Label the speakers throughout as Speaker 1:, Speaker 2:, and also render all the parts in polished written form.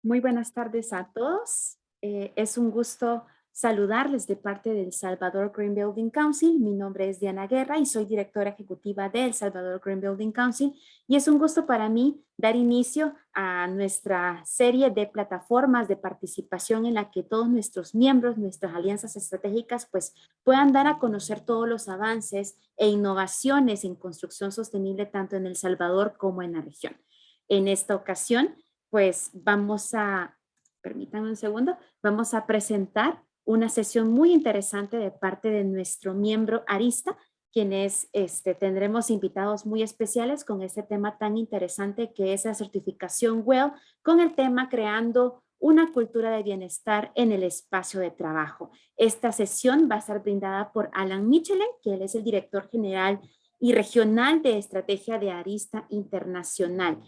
Speaker 1: Muy buenas tardes a todos. Es un gusto saludarles de parte del Salvador Green Building Council. Mi nombre es Diana Guerra y soy directora ejecutiva del Salvador Green Building Council. Y es un gusto para mí dar inicio a nuestra serie de plataformas de participación en la que todos nuestros miembros, nuestras alianzas estratégicas, pues puedan dar a conocer todos los avances e innovaciones en construcción sostenible tanto en El Salvador como en la región. En esta ocasión, pues permítanme un segundo, vamos a presentar una sesión muy interesante de parte de nuestro miembro Arista, quienes tendremos invitados muy especiales con este tema tan interesante que es la certificación WELL, con el tema creando una cultura de bienestar en el espacio de trabajo. Esta sesión va a estar brindada por Alan Michelin, que él es el director general y regional de estrategia de Arista Internacional.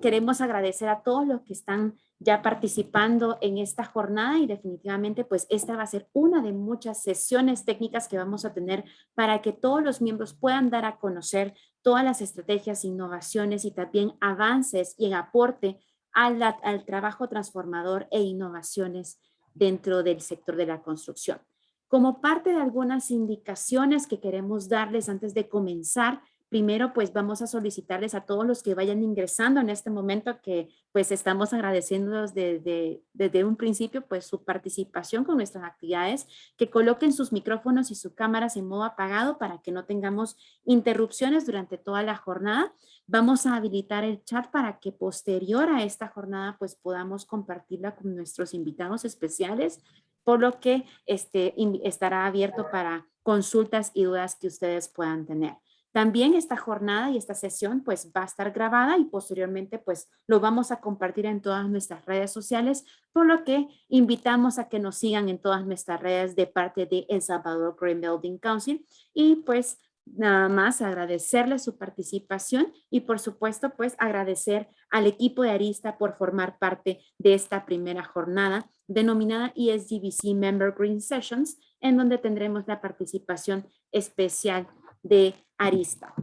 Speaker 1: Queremos agradecer a todos los que están ya participando en esta jornada y definitivamente pues esta va a ser una de muchas sesiones técnicas que vamos a tener para que todos los miembros puedan dar a conocer todas las estrategias, innovaciones y también avances y el aporte al trabajo transformador e innovaciones dentro del sector de la construcción. Como parte de algunas indicaciones que queremos darles antes de comenzar, primero, pues vamos a solicitarles a todos los que vayan ingresando en este momento que pues estamos agradeciéndolos desde un principio pues su participación con nuestras actividades, que coloquen sus micrófonos y sus cámaras en modo apagado para que no tengamos interrupciones durante toda la jornada. Vamos a habilitar el chat para que posterior a esta jornada pues podamos compartirla con nuestros invitados especiales, por lo que estará abierto para consultas y dudas que ustedes puedan tener. También esta jornada y esta sesión pues va a estar grabada y posteriormente pues lo vamos a compartir en todas nuestras redes sociales, por lo que invitamos a que nos sigan en todas nuestras redes de parte de El Salvador Green Building Council y pues nada más agradecerles su participación y por supuesto pues agradecer al equipo de Arista por formar parte de esta primera jornada denominada ESGBC Member Green Sessions, en donde tendremos la participación especial de Arista.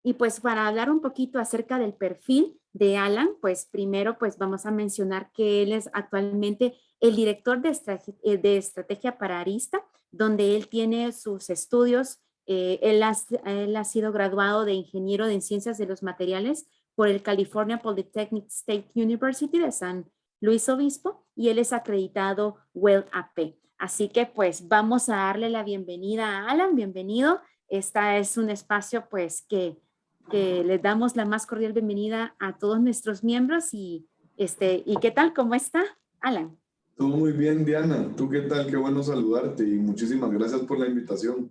Speaker 1: Y pues para hablar un poquito acerca del perfil de Alan, pues primero pues vamos a mencionar que él es actualmente el director de estrategia para Arista, donde él tiene sus estudios. Él ha sido graduado de ingeniero en ciencias de los materiales por el California Polytechnic State University de San Luis Obispo y él es acreditado WELL AP. Así que pues vamos a darle la bienvenida a Alan. Bienvenido. Esta es un espacio pues que les damos la más cordial bienvenida a todos nuestros miembros y ¿qué tal? ¿Cómo está, Alan?
Speaker 2: Todo muy bien, Diana. ¿Tú qué tal? Qué bueno saludarte y muchísimas gracias por la invitación.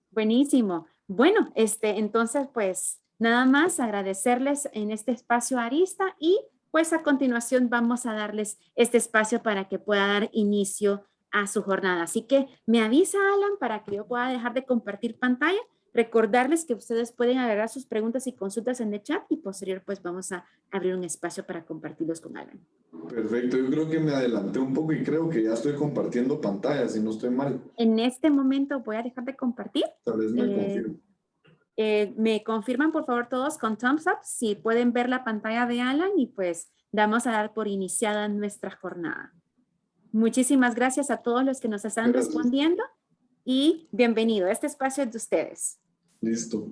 Speaker 1: Buenísimo. Bueno, entonces pues nada más agradecerles en este espacio a Arista y pues a continuación vamos a darles este espacio para que pueda dar inicio a su jornada. Así que me avisa, Alan, para que yo pueda dejar de compartir pantalla. Recordarles que ustedes pueden agregar sus preguntas y consultas en el chat y posterior pues vamos a abrir un espacio para compartirlos con Alan.
Speaker 2: Perfecto, yo creo que me adelanté un poco y creo que ya estoy compartiendo pantalla, si no estoy mal.
Speaker 1: En este momento voy a dejar de compartir.
Speaker 2: Tal vez me confirmo.
Speaker 1: Me confirman por favor todos con thumbs up si pueden ver la pantalla de Alan y pues vamos a dar por iniciada nuestra jornada. Muchísimas gracias a todos los que nos están
Speaker 2: Gracias.
Speaker 1: respondiendo y bienvenido. Este espacio es de ustedes.
Speaker 2: Listo.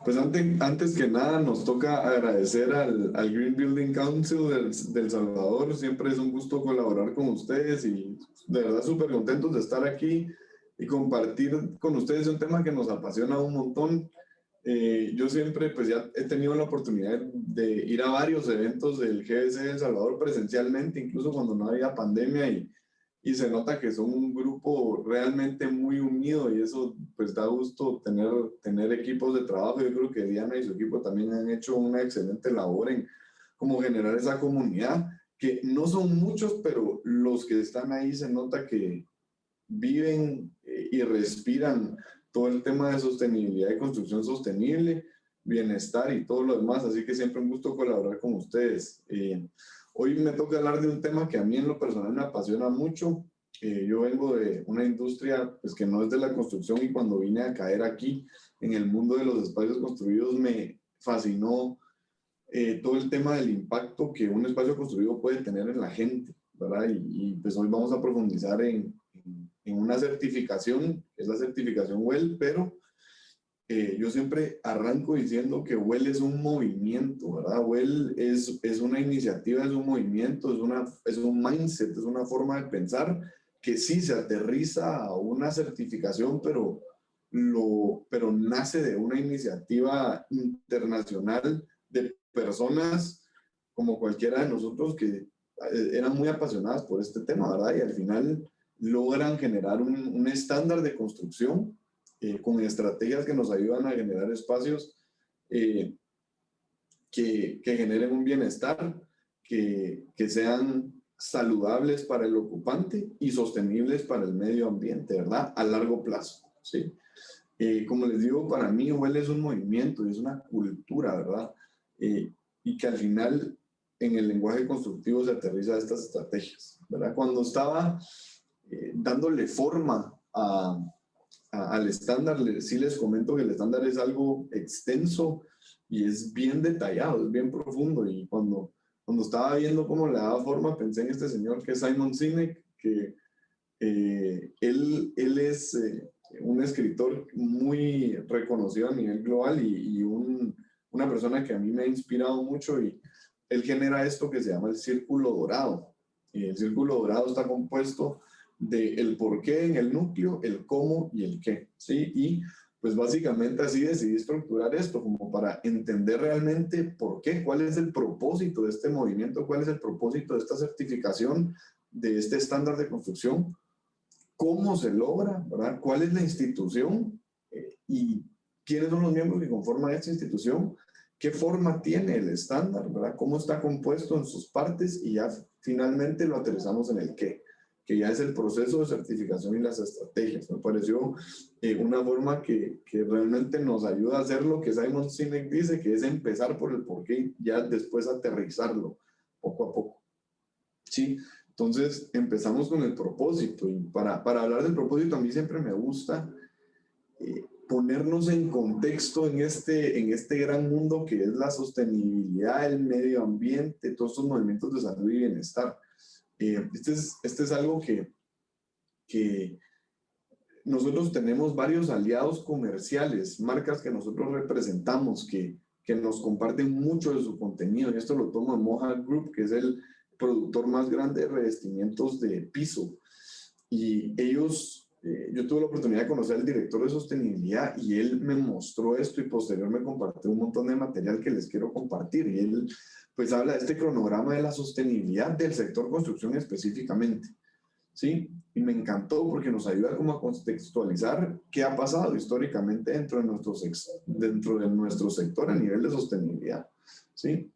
Speaker 2: Pues antes que nada nos toca agradecer al Green Building Council del Salvador. Siempre es un gusto colaborar con ustedes y de verdad súper contentos de estar aquí y compartir con ustedes un tema que nos apasiona un montón. Yo siempre pues ya he tenido la oportunidad de ir a varios eventos del GBC de El Salvador presencialmente, incluso cuando no había pandemia y se nota que son un grupo realmente muy unido y eso pues da gusto tener equipos de trabajo. Yo creo que Diana y su equipo también han hecho una excelente labor en cómo generar esa comunidad, que no son muchos, pero los que están ahí se nota que viven y respiran todo el tema de sostenibilidad y construcción sostenible, bienestar y todo lo demás, así que siempre un gusto colaborar con ustedes. Hoy me toca hablar de un tema que a mí en lo personal me apasiona mucho. Yo vengo de una industria pues, que no es de la construcción y cuando vine a caer aquí en el mundo de los espacios construidos me fascinó todo el tema del impacto que un espacio construido puede tener en la gente, ¿verdad? Pues hoy vamos a profundizar en una certificación, es la certificación WELL, pero yo siempre arranco diciendo que WELL es un movimiento, ¿verdad? WELL es una iniciativa, es un movimiento, es un mindset, es una forma de pensar que sí se aterriza a una certificación, pero nace de una iniciativa internacional de personas como cualquiera de nosotros que eran muy apasionadas por este tema, ¿verdad? Y al final logran generar un estándar de construcción con estrategias que nos ayudan a generar espacios que generen un bienestar, que sean saludables para el ocupante y sostenibles para el medio ambiente, ¿verdad? A largo plazo, ¿sí? Como les digo, para mí WELL es un movimiento, es una cultura, ¿verdad? Y que al final en el lenguaje constructivo se aterriza a estas estrategias, ¿verdad? Cuando estaba dándole forma al estándar, sí les comento que el estándar es algo extenso y es bien detallado, es bien profundo. Y cuando estaba viendo cómo le daba forma, pensé en este señor que es Simon Sinek, que él es un escritor muy reconocido a nivel global y una persona que a mí me ha inspirado mucho, y él genera esto que se llama el círculo dorado. Y el círculo dorado está compuesto del por qué en el núcleo, el cómo y el qué, ¿sí? Y pues básicamente así decidí estructurar esto, como para entender realmente por qué, cuál es el propósito de este movimiento, cuál es el propósito de esta certificación, de este estándar de construcción, cómo se logra, ¿verdad? ¿Cuál es la institución? Y quiénes son los miembros que conforman esta institución, qué forma tiene el estándar, ¿verdad? Cómo está compuesto en sus partes, y ya finalmente lo aterrizamos en el qué, que ya es el proceso de certificación y las estrategias. Me pareció una forma que realmente nos ayuda a hacer lo que Simon Sinek dice, que es empezar por el porqué y ya después aterrizarlo poco a poco. Sí, entonces empezamos con el propósito, y para hablar del propósito a mí siempre me gusta ponernos en contexto en este gran mundo que es la sostenibilidad, el medio ambiente, todos estos movimientos de salud y bienestar. Este es algo que nosotros tenemos varios aliados comerciales, marcas que nosotros representamos, que nos comparten mucho de su contenido, y esto lo tomo en Mohawk Group, que es el productor más grande de revestimientos de piso. Y ellos, yo tuve la oportunidad de conocer al director de sostenibilidad, y él me mostró esto, y posterior me compartió un montón de material que les quiero compartir. Y él pues habla de este cronograma de la sostenibilidad del sector construcción específicamente, ¿sí? Y me encantó porque nos ayuda como a contextualizar qué ha pasado históricamente dentro de nuestro sector a nivel de sostenibilidad, ¿sí?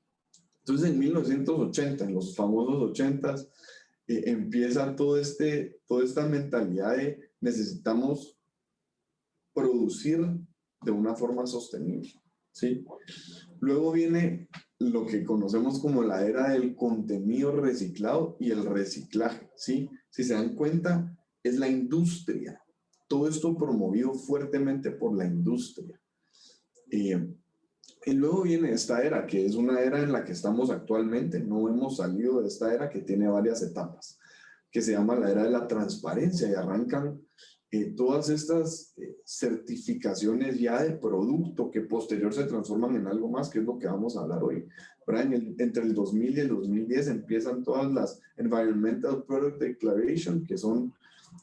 Speaker 2: Entonces, en 1980, en los famosos 80s, empieza toda esta mentalidad de necesitamos producir de una forma sostenible, ¿sí? Luego viene lo que conocemos como la era del contenido reciclado y el reciclaje, ¿sí? Si se dan cuenta, es la industria. Todo esto promovido fuertemente por la industria. Y luego viene esta era, que es una era en la que estamos actualmente. No hemos salido de esta era, que tiene varias etapas, que se llama la era de la transparencia, y arrancan todas estas certificaciones ya de producto que posterior se transforman en algo más, que es lo que vamos a hablar hoy. Entre el 2000 y el 2010 empiezan todas las Environmental Product Declaration, que son,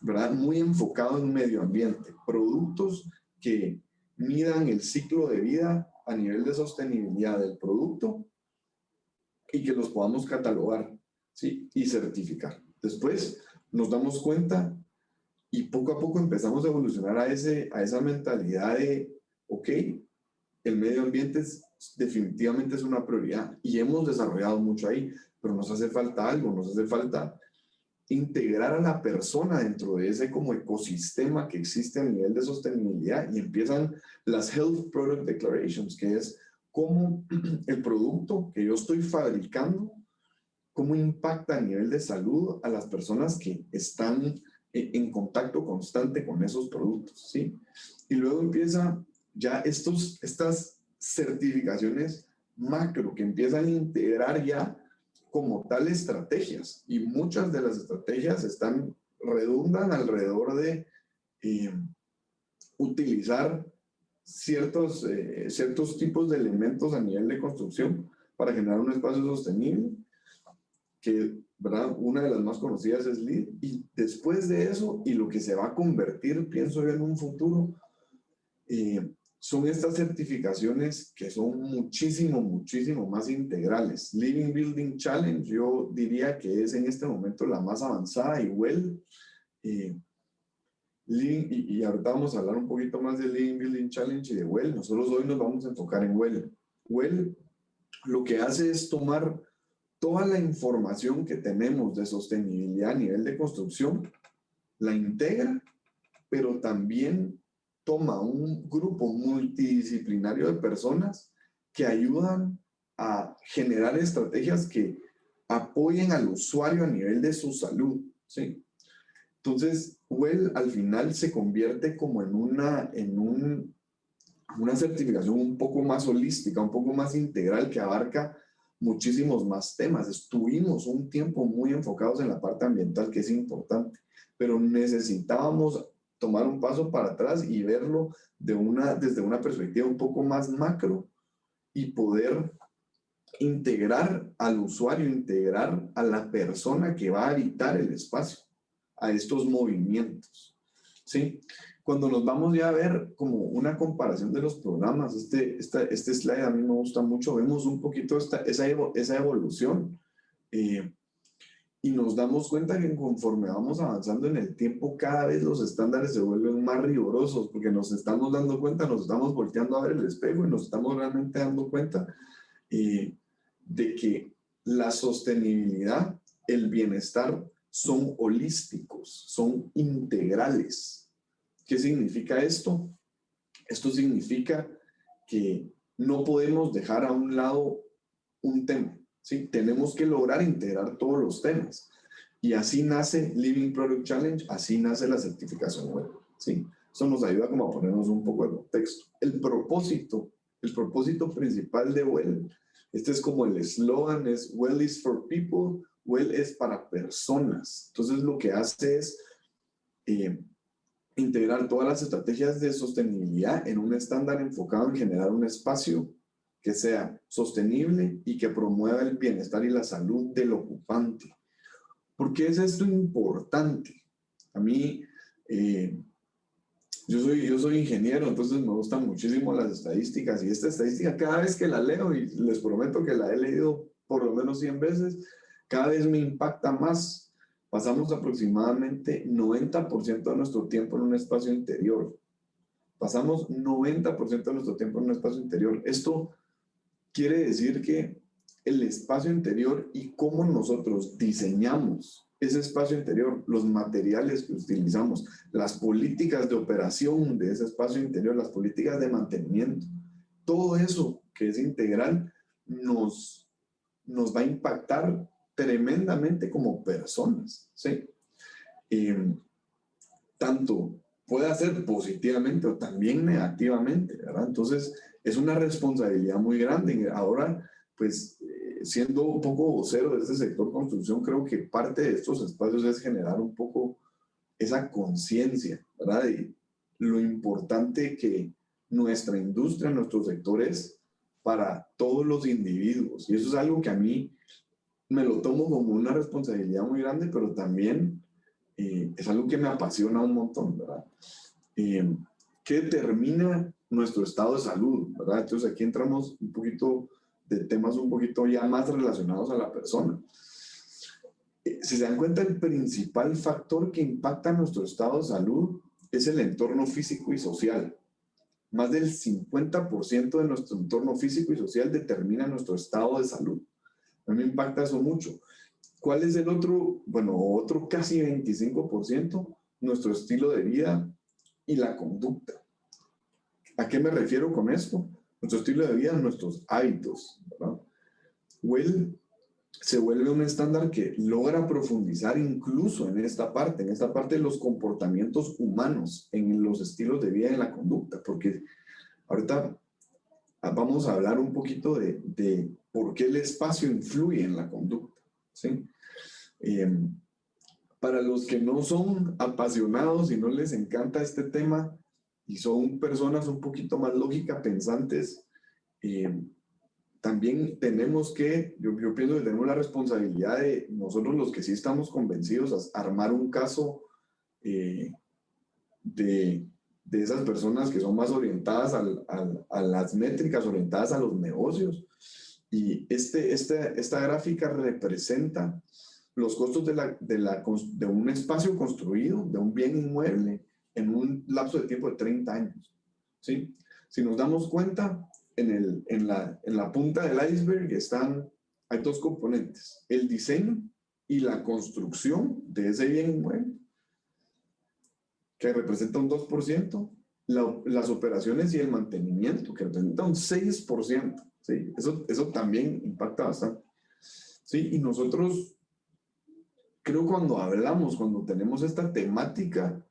Speaker 2: ¿verdad?, muy enfocados en medio ambiente, productos que midan el ciclo de vida a nivel de sostenibilidad del producto y que los podamos catalogar, ¿sí?, y certificar. Después nos damos cuenta y poco a poco empezamos a evolucionar a esa mentalidad de, ok, el medio ambiente definitivamente es una prioridad y hemos desarrollado mucho ahí, pero nos hace falta algo, nos hace falta integrar a la persona dentro de ese como ecosistema que existe a nivel de sostenibilidad, y empiezan las Health Product Declarations, que es cómo el producto que yo estoy fabricando, cómo impacta a nivel de salud a las personas que están en contacto constante con esos productos, ¿sí? Y luego empieza ya estas certificaciones macro que empiezan a integrar ya como tal estrategias, y muchas de las estrategias redundan alrededor de utilizar ciertos tipos de elementos a nivel de construcción para generar un espacio sostenible, que, ¿verdad? Una de las más conocidas es LEED, y después de eso, y lo que se va a convertir, pienso yo, en un futuro, son estas certificaciones que son muchísimo más integrales. Living Building Challenge, yo diría que es en este momento la más avanzada, y WELL, y ahorita vamos a hablar un poquito más de Living Building Challenge y de WELL. Nosotros hoy nos vamos a enfocar en WELL. WELL lo que hace es tomar toda la información que tenemos de sostenibilidad a nivel de construcción, la integra, pero también toma un grupo multidisciplinario de personas que ayudan a generar estrategias que apoyen al usuario a nivel de su salud, ¿sí? Entonces, WELL al final se convierte como en una certificación un poco más holística, un poco más integral, que abarca muchísimos más temas. Estuvimos un tiempo muy enfocados en la parte ambiental, que es importante, pero necesitábamos tomar un paso para atrás y verlo desde una perspectiva un poco más macro, y poder integrar al usuario, integrar a la persona que va a habitar el espacio a estos movimientos, ¿sí? Cuando nos vamos ya a ver como una comparación de los programas, este slide a mí me gusta mucho, vemos un poquito esa evolución, y nos damos cuenta que conforme vamos avanzando en el tiempo, cada vez los estándares se vuelven más rigurosos, porque nos estamos dando cuenta, nos estamos volteando a ver el espejo y nos estamos realmente dando cuenta de que la sostenibilidad, el bienestar son holísticos, son integrales. ¿Qué significa esto? Esto significa que no podemos dejar a un lado un tema, ¿sí? Tenemos que lograr integrar todos los temas. Y así nace Living Product Challenge, así nace la certificación WELL, ¿sí? Eso nos ayuda como a ponernos un poco de contexto. El propósito principal de WELL, este es como el eslogan, es WELL is for people, WELL es para personas. Entonces lo que hace es integrar todas las estrategias de sostenibilidad en un estándar enfocado en generar un espacio que sea sostenible y que promueva el bienestar y la salud del ocupante. ¿Por qué es esto importante? A mí, yo soy ingeniero, entonces me gustan muchísimo las estadísticas, y esta estadística cada vez que la leo, y les prometo que la he leído por lo menos 100 veces, cada vez me impacta más. Pasamos aproximadamente 90% de nuestro tiempo en un espacio interior. Pasamos 90% de nuestro tiempo en un espacio interior. Esto quiere decir que el espacio interior y cómo nosotros diseñamos ese espacio interior, los materiales que utilizamos, las políticas de operación de ese espacio interior, las políticas de mantenimiento, todo eso que es integral nos va a impactar tremendamente como personas, ¿sí? Tanto puede hacer positivamente o también negativamente, ¿verdad? Entonces, es una responsabilidad muy grande. Ahora, pues, siendo un poco vocero de este sector construcción, creo que parte de estos espacios es generar un poco esa conciencia, ¿verdad? De lo importante que nuestra industria, nuestro sector es para todos los individuos. Y eso es algo que a mí me lo tomo como una responsabilidad muy grande, pero también es algo que me apasiona un montón, ¿verdad? ¿Qué determina nuestro estado de salud, ¿verdad? Entonces aquí entramos un poquito de temas un poquito ya más relacionados a la persona. Si se dan cuenta, el principal factor que impacta nuestro estado de salud es el entorno físico y social. Más del 50% de nuestro entorno físico y social determina nuestro estado de salud. A mí me impacta eso mucho. ¿Cuál es el otro? Bueno, otro casi 25%, nuestro estilo de vida y la conducta. ¿A qué me refiero con esto? Nuestro estilo de vida, nuestros hábitos, ¿verdad? WELL se vuelve un estándar que logra profundizar incluso en esta parte de los comportamientos humanos, en los estilos de vida y en la conducta, porque ahorita vamos a hablar un poquito de por qué el espacio influye en la conducta, ¿sí? Para los que no son apasionados y no les encanta este tema y son personas un poquito más lógica pensantes, también tenemos que, yo pienso que tenemos la responsabilidad de nosotros los que sí estamos convencidos a armar un caso de esas personas que son más orientadas a las métricas, orientadas a los negocios. Y esta gráfica representa los costos de un espacio construido, de un bien inmueble, en un lapso de tiempo de 30 años. ¿Sí? Si nos damos cuenta, en la punta del iceberg hay dos componentes: el diseño y la construcción de ese bien inmueble, que representa un 2%, las operaciones y el mantenimiento, que representa un 6%. ¿Sí? Eso también impacta bastante. ¿Sí? Y nosotros, creo, cuando tenemos esta temática,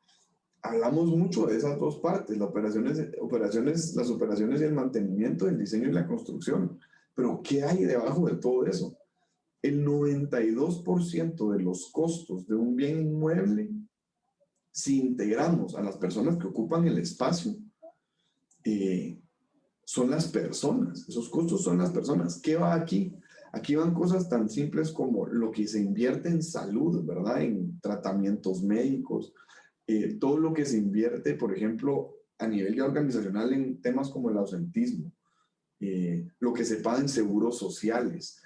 Speaker 2: hablamos mucho de esas dos partes, las operaciones y el mantenimiento, el diseño y la construcción. Pero ¿qué hay debajo de todo eso? El 92% de los costos de un bien inmueble, si integramos a las personas que ocupan el espacio, son las personas. Esos costos son las personas. ¿Qué va aquí? Aquí van cosas tan simples como lo que se invierte en salud, ¿verdad? En tratamientos médicos, todo lo que se invierte, por ejemplo, a nivel ya organizacional en temas como el ausentismo, lo que se paga en seguros sociales,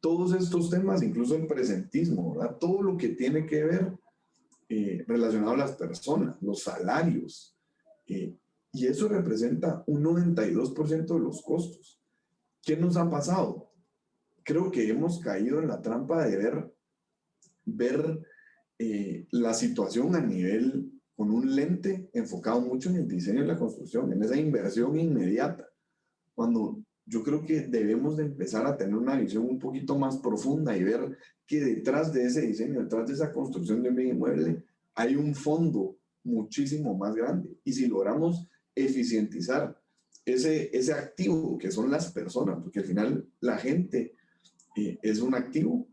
Speaker 2: todos estos temas, incluso el presentismo, ¿verdad? Todo lo que tiene que ver relacionado a las personas, los salarios, y eso representa un 92% de los costos. ¿Qué nos ha pasado? Creo que hemos caído en la trampa de ver la situación a nivel, con un lente enfocado mucho en el diseño y la construcción, en esa inversión inmediata, cuando yo creo que debemos de empezar a tener una visión un poquito más profunda y ver que detrás de ese diseño, detrás de esa construcción de un bien inmueble, hay un fondo muchísimo más grande. Y si logramos eficientizar ese activo que son las personas, porque al final la gente es un activo,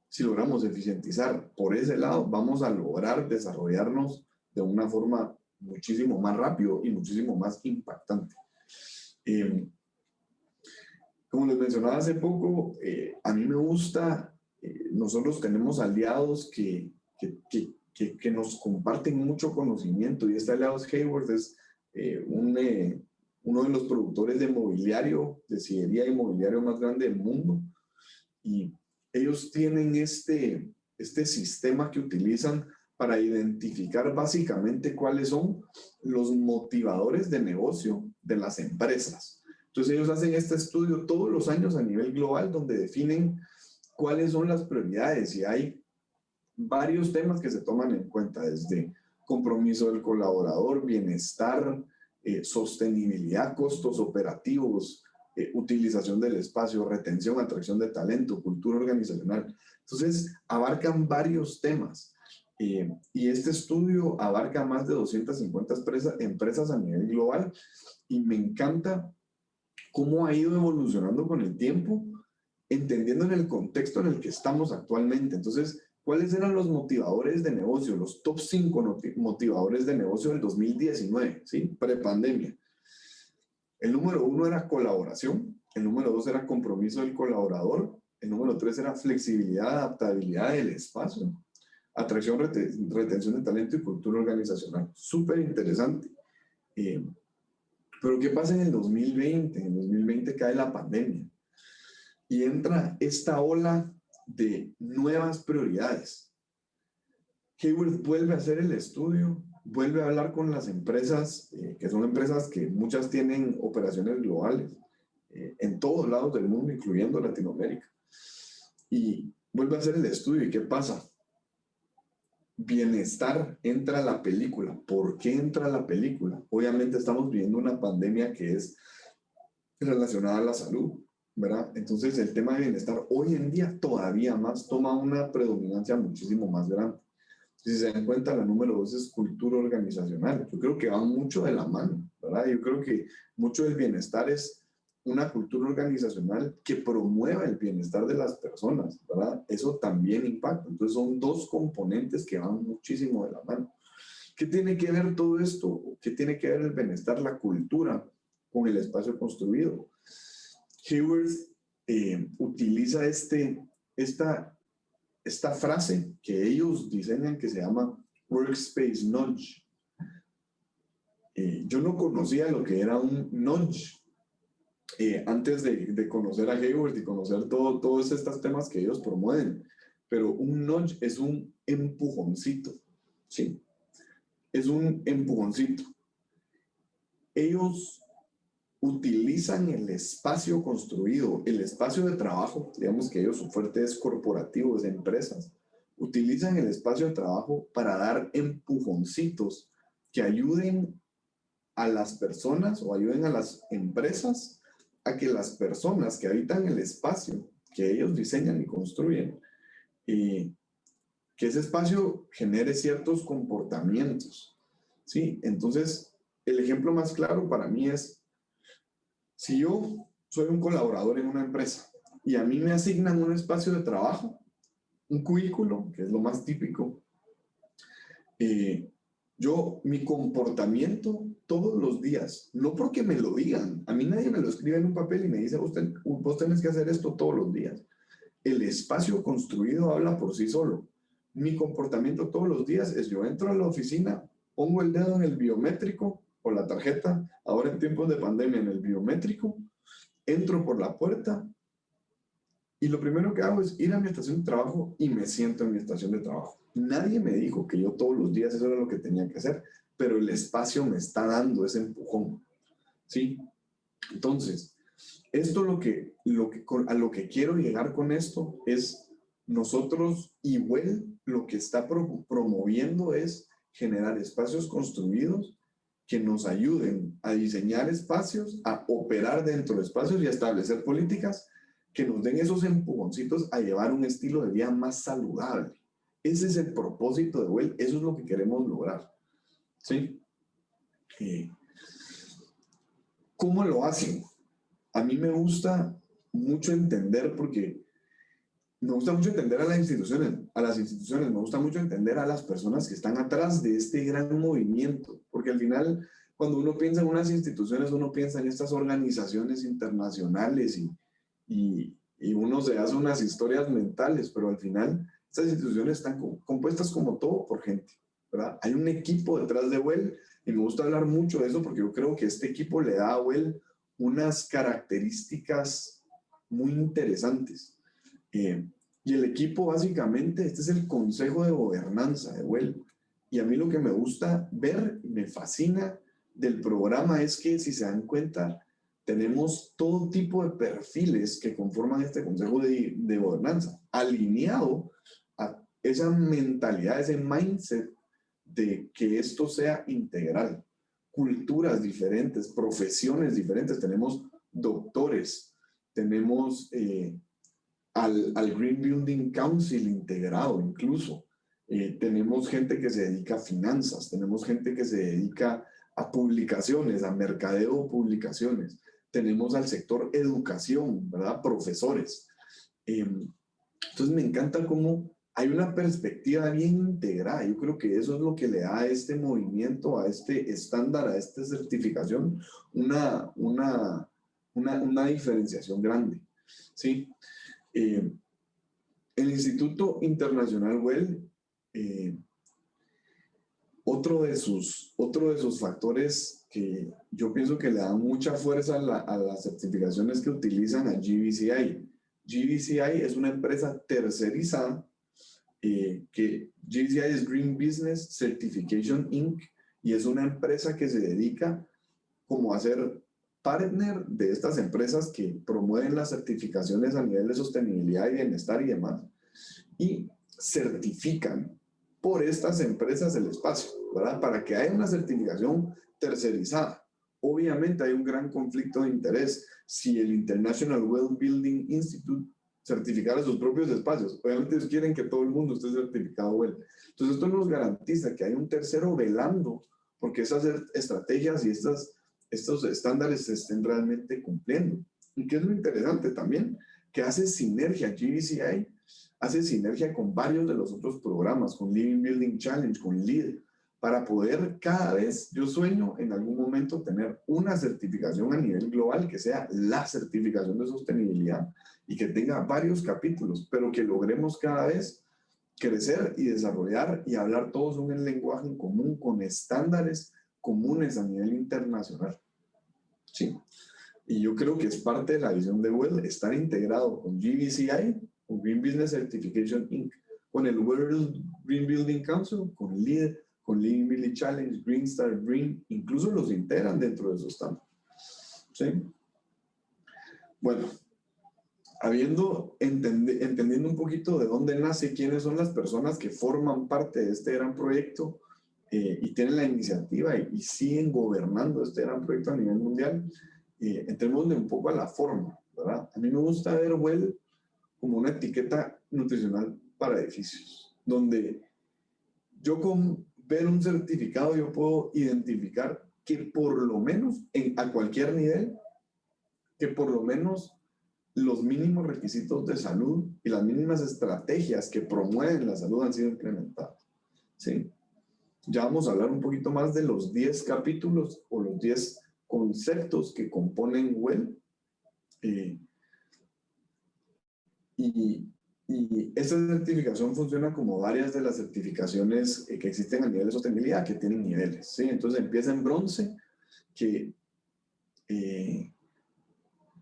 Speaker 2: si logramos eficientizar por ese lado, vamos a lograr desarrollarnos de una forma muchísimo más rápido y muchísimo más impactante. Como les mencionaba hace poco, a mí me gusta, nosotros tenemos aliados que nos comparten mucho conocimiento, y este aliado es Haworth, es uno de los productores de mobiliario, de sillería y mobiliario más grande del mundo, y ellos tienen este sistema que utilizan para identificar básicamente cuáles son los motivadores de negocio de las empresas. Entonces ellos hacen este estudio todos los años a nivel global, donde definen cuáles son las prioridades, y hay varios temas que se toman en cuenta, desde compromiso del colaborador, bienestar, sostenibilidad, costos operativos, utilización del espacio, retención, atracción de talento, cultura organizacional. Entonces abarcan varios temas, y este estudio abarca más de 250 empresas a nivel global, y me encanta cómo ha ido evolucionando con el tiempo, entendiendo en el contexto en el que estamos actualmente. Entonces, ¿cuáles eran los motivadores de negocio? Los top 5 motivadores de negocio del 2019, ¿sí? Prepandemia. El número 1 era colaboración, el número 2 era compromiso del colaborador, el número 3 era flexibilidad, adaptabilidad del espacio, atracción, retención de talento y cultura organizacional. Súper interesante. Pero ¿qué pasa en el 2020? En el 2020 cae la pandemia y entra esta ola de nuevas prioridades. Haworth vuelve a hacer el estudio, vuelve a hablar con las empresas, que son empresas que muchas tienen operaciones globales en todos lados del mundo, incluyendo Latinoamérica. Y vuelve a hacer el estudio. ¿Y qué pasa? Bienestar entra a la película. ¿Por qué entra a la película? Obviamente estamos viviendo una pandemia que es relacionada a la salud, ¿verdad? Entonces el tema de bienestar hoy en día todavía más toma una predominancia muchísimo más grande. Si se dan cuenta, la número 2 es cultura organizacional. Yo creo que van mucho de la mano, ¿verdad? Yo creo que mucho del bienestar es una cultura organizacional que promueva el bienestar de las personas, ¿verdad? Eso también impacta. Entonces son dos componentes que van muchísimo de la mano. ¿Qué tiene que ver todo esto? ¿Qué tiene que ver el bienestar, la cultura con el espacio construido? Haworth utiliza esta frase que ellos diseñan que se llama Workspace Nudge. Yo no conocía lo que era un nudge antes de conocer a Haworth y conocer todos estos temas que ellos promueven, pero un nudge es un empujoncito, ¿sí? Es un empujoncito. Ellos utilizan el espacio construido, el espacio de trabajo, digamos que ellos su fuerte es corporativo, es empresas, utilizan el espacio de trabajo para dar empujoncitos que ayuden a las personas o ayuden a las empresas a que las personas que habitan el espacio que ellos diseñan y construyen, que ese espacio genere ciertos comportamientos, ¿sí? Entonces, el ejemplo más claro para mí es, si yo soy un colaborador en una empresa y a mí me asignan un espacio de trabajo, un cubículo, que es lo más típico, mi comportamiento todos los días, no porque me lo digan, a mí nadie me lo escribe en un papel y me dice, vos tenés que hacer esto todos los días. El espacio construido habla por sí solo. Mi comportamiento todos los días es, yo entro a la oficina, pongo el dedo en el biométrico o la tarjeta, ahora en tiempos de pandemia en el biométrico, entro por la puerta y lo primero que hago es ir a mi estación de trabajo y me siento en mi estación de trabajo. Nadie me dijo que yo todos los días eso era lo que tenía que hacer, pero el espacio me está dando ese empujón, ¿sí? Entonces, esto a lo que quiero llegar con esto es nosotros, igual lo que está promoviendo es generar espacios construidos que nos ayuden a diseñar espacios, a operar dentro de espacios y a establecer políticas que nos den esos empujoncitos a llevar un estilo de vida más saludable. Ese es el propósito de Well, eso es lo que queremos lograr, ¿sí? ¿Cómo lo hacen? A mí me gusta mucho entender, porque me gusta mucho entender a las instituciones, me gusta mucho entender a las personas que están atrás de este gran movimiento, porque al final, cuando uno piensa en unas instituciones, uno piensa en estas organizaciones internacionales y uno se hace unas historias mentales, pero al final estas instituciones están compuestas como todo por gente, ¿verdad? Hay un equipo detrás de Well y me gusta hablar mucho de eso porque yo creo que este equipo le da a Well unas características muy interesantes. Y el equipo básicamente, este es el consejo de gobernanza de Well. Y a mí lo que me gusta ver, me fascina del programa es que, si se dan cuenta, tenemos todo tipo de perfiles que conforman este consejo de gobernanza, alineado a esa mentalidad, ese mindset de que esto sea integral. Culturas diferentes, profesiones diferentes, tenemos doctores, tenemos al Green Building Council integrado incluso, tenemos gente que se dedica a finanzas, tenemos gente que se dedica a publicaciones, a mercadeo publicaciones, tenemos al sector educación, ¿verdad? Profesores. Entonces me encanta cómo hay una perspectiva bien integrada. Yo creo que eso es lo que le da a este movimiento, a este estándar, a esta certificación, una diferenciación grande, ¿sí? El Instituto Internacional Well, otro de sus factores que yo pienso que le dan mucha fuerza a las certificaciones que utilizan a GBCI. GBCI es una empresa tercerizada, que GBCI es Green Business Certification Inc. y es una empresa que se dedica como a ser partner de estas empresas que promueven las certificaciones a nivel de sostenibilidad y bienestar y demás, y certifican por estas empresas el espacio, ¿verdad? Para que haya una certificación tercerizada. Obviamente hay un gran conflicto de interés si el International Well Building Institute certificara sus propios espacios. Obviamente ellos quieren que todo el mundo esté certificado Well. Entonces esto nos garantiza que hay un tercero velando porque esas estrategias y estos estándares se estén realmente cumpliendo. ¿Y qué es lo interesante también? Que hace sinergia, GBCI hace sinergia con varios de los otros programas, con Living Building Challenge, con LEED, para poder cada vez, yo sueño en algún momento tener una certificación a nivel global que sea la certificación de sostenibilidad y que tenga varios capítulos, pero que logremos cada vez crecer y desarrollar y hablar todos un lenguaje en común con estándares comunes a nivel internacional. Sí. Y yo creo que es parte de la visión de WELL estar integrado con GBCI, con Green Business Certification Inc., con el World Green Building Council, con LEED, con Living Building Challenge, Green Star, Green, incluso los integran dentro de esos estándares. ¿Sí? Bueno, entendiendo un poquito de dónde nace, quiénes son las personas que forman parte de este gran proyecto y tienen la iniciativa y siguen gobernando este gran proyecto a nivel mundial, entremos un poco a la forma, ¿verdad? A mí me gusta ver WELL como una etiqueta nutricional para edificios, donde yo con ver un certificado yo puedo identificar que por lo menos a cualquier nivel, que por lo menos los mínimos requisitos de salud y las mínimas estrategias que promueven la salud han sido implementadas. ¿Sí? Ya vamos a hablar un poquito más de los 10 capítulos o los 10 conceptos que componen WELL. Y esta certificación funciona como varias de las certificaciones que existen a nivel de sostenibilidad, que tienen niveles. ¿Sí? Entonces empieza en bronce, que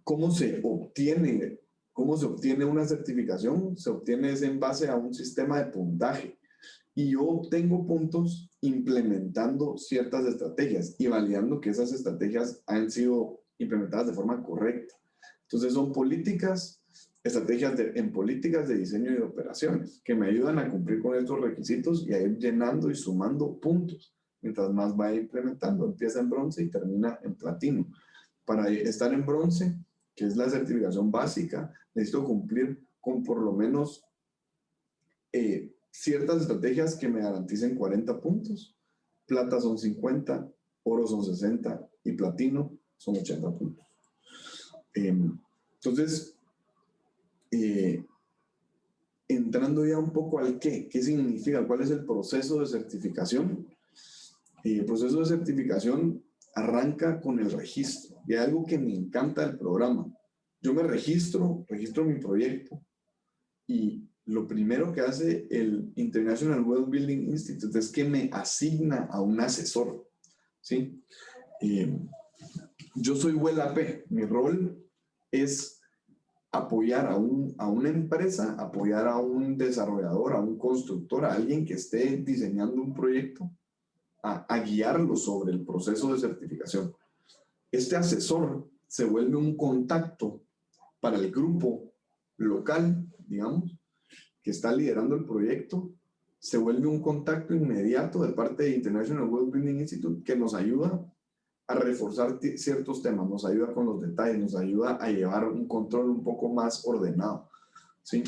Speaker 2: ¿cómo se obtiene una certificación? Se obtiene en base a un sistema de puntaje. Y yo obtengo puntos implementando ciertas estrategias y validando que esas estrategias han sido implementadas de forma correcta. Entonces son estrategias en políticas de diseño y de operaciones que me ayudan a cumplir con estos requisitos y a ir llenando y sumando puntos mientras más va implementando. Empieza en bronce y termina en platino. Para estar en bronce, que es la certificación básica, necesito cumplir con por lo menos ciertas estrategias que me garanticen 40 puntos. Plata son 50, oro son 60 y platino son 80 puntos. Entonces, entrando ya un poco al qué significa, cuál es el proceso de certificación. El proceso de certificación arranca con el registro. Y hay algo que me encanta del programa. Yo me registro mi proyecto y lo primero que hace el International Well Building Institute es que me asigna a un asesor. ¿Sí? Yo soy WELL AP. Mi rol es apoyar a una empresa, apoyar a un desarrollador, a un constructor, a alguien que esté diseñando un proyecto, a guiarlo sobre el proceso de certificación. Este asesor se vuelve un contacto para el grupo local, digamos, que está liderando el proyecto, se vuelve un contacto inmediato de parte de International Well Building Institute que nos ayuda a reforzar ciertos temas, nos ayuda con los detalles, nos ayuda a llevar un control un poco más ordenado. ¿Sí?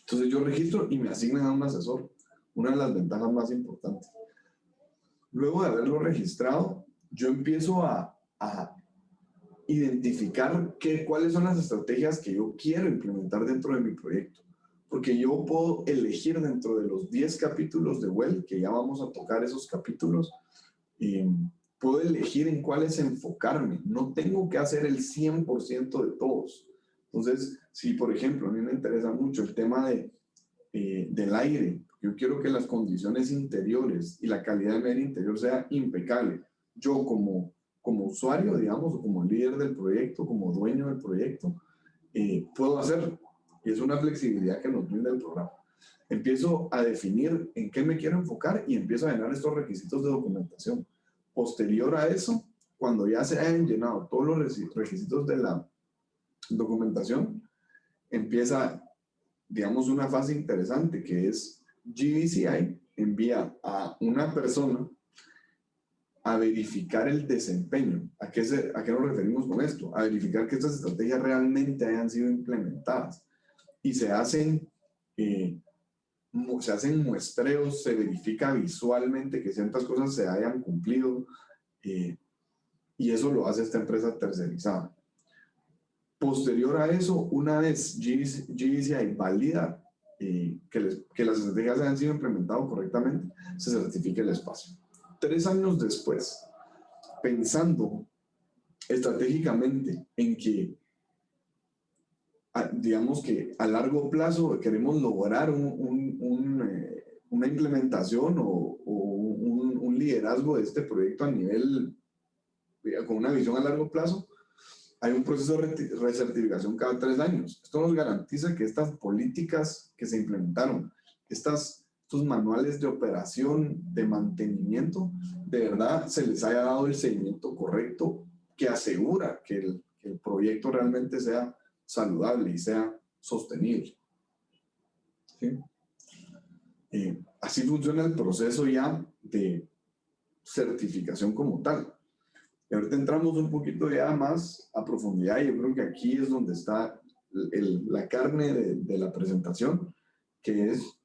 Speaker 2: Entonces yo registro y me asignan a un asesor, una de las ventajas más importantes. Luego de haberlo registrado, yo empiezo a identificar cuáles son las estrategias que yo quiero implementar dentro de mi proyecto. Porque yo puedo elegir dentro de los 10 capítulos de WELL, que ya vamos a tocar esos capítulos, puedo elegir en cuáles enfocarme. No tengo que hacer el 100% de todos. Entonces, si por ejemplo a mí me interesa mucho el tema del aire, yo quiero que las condiciones interiores y la calidad del aire interior sea impecable. Yo como usuario, digamos, o como líder del proyecto, como dueño del proyecto, puedo hacerlo. Y es una flexibilidad que nos brinda el programa. Empiezo a definir en qué me quiero enfocar y empiezo a llenar estos requisitos de documentación. Posterior a eso, cuando ya se hayan llenado todos los requisitos de la documentación, empieza, digamos, una fase interesante que es GBCI envía a una persona a verificar el desempeño. ¿A qué nos referimos con esto? A verificar que estas estrategias realmente hayan sido implementadas. Y se hacen muestreos, se verifica visualmente que ciertas cosas se hayan cumplido y eso lo hace esta empresa tercerizada. Posterior a eso, una vez GBCI valida que las estrategias hayan sido implementadas correctamente, se certifica el espacio. 3 años después, pensando estratégicamente en que, digamos que a largo plazo queremos lograr una implementación o un liderazgo de este proyecto a nivel, con una visión a largo plazo, hay un proceso de recertificación cada 3 años. Esto nos garantiza que estas políticas que se implementaron, estos manuales de operación, de mantenimiento, de verdad se les haya dado el seguimiento correcto que asegura que el proyecto realmente sea saludable y sea sostenible. ¿Sí? Así funciona el proceso ya de certificación como tal. Y ahorita entramos un poquito ya más a profundidad y yo creo que aquí es donde está la carne de la presentación, que es,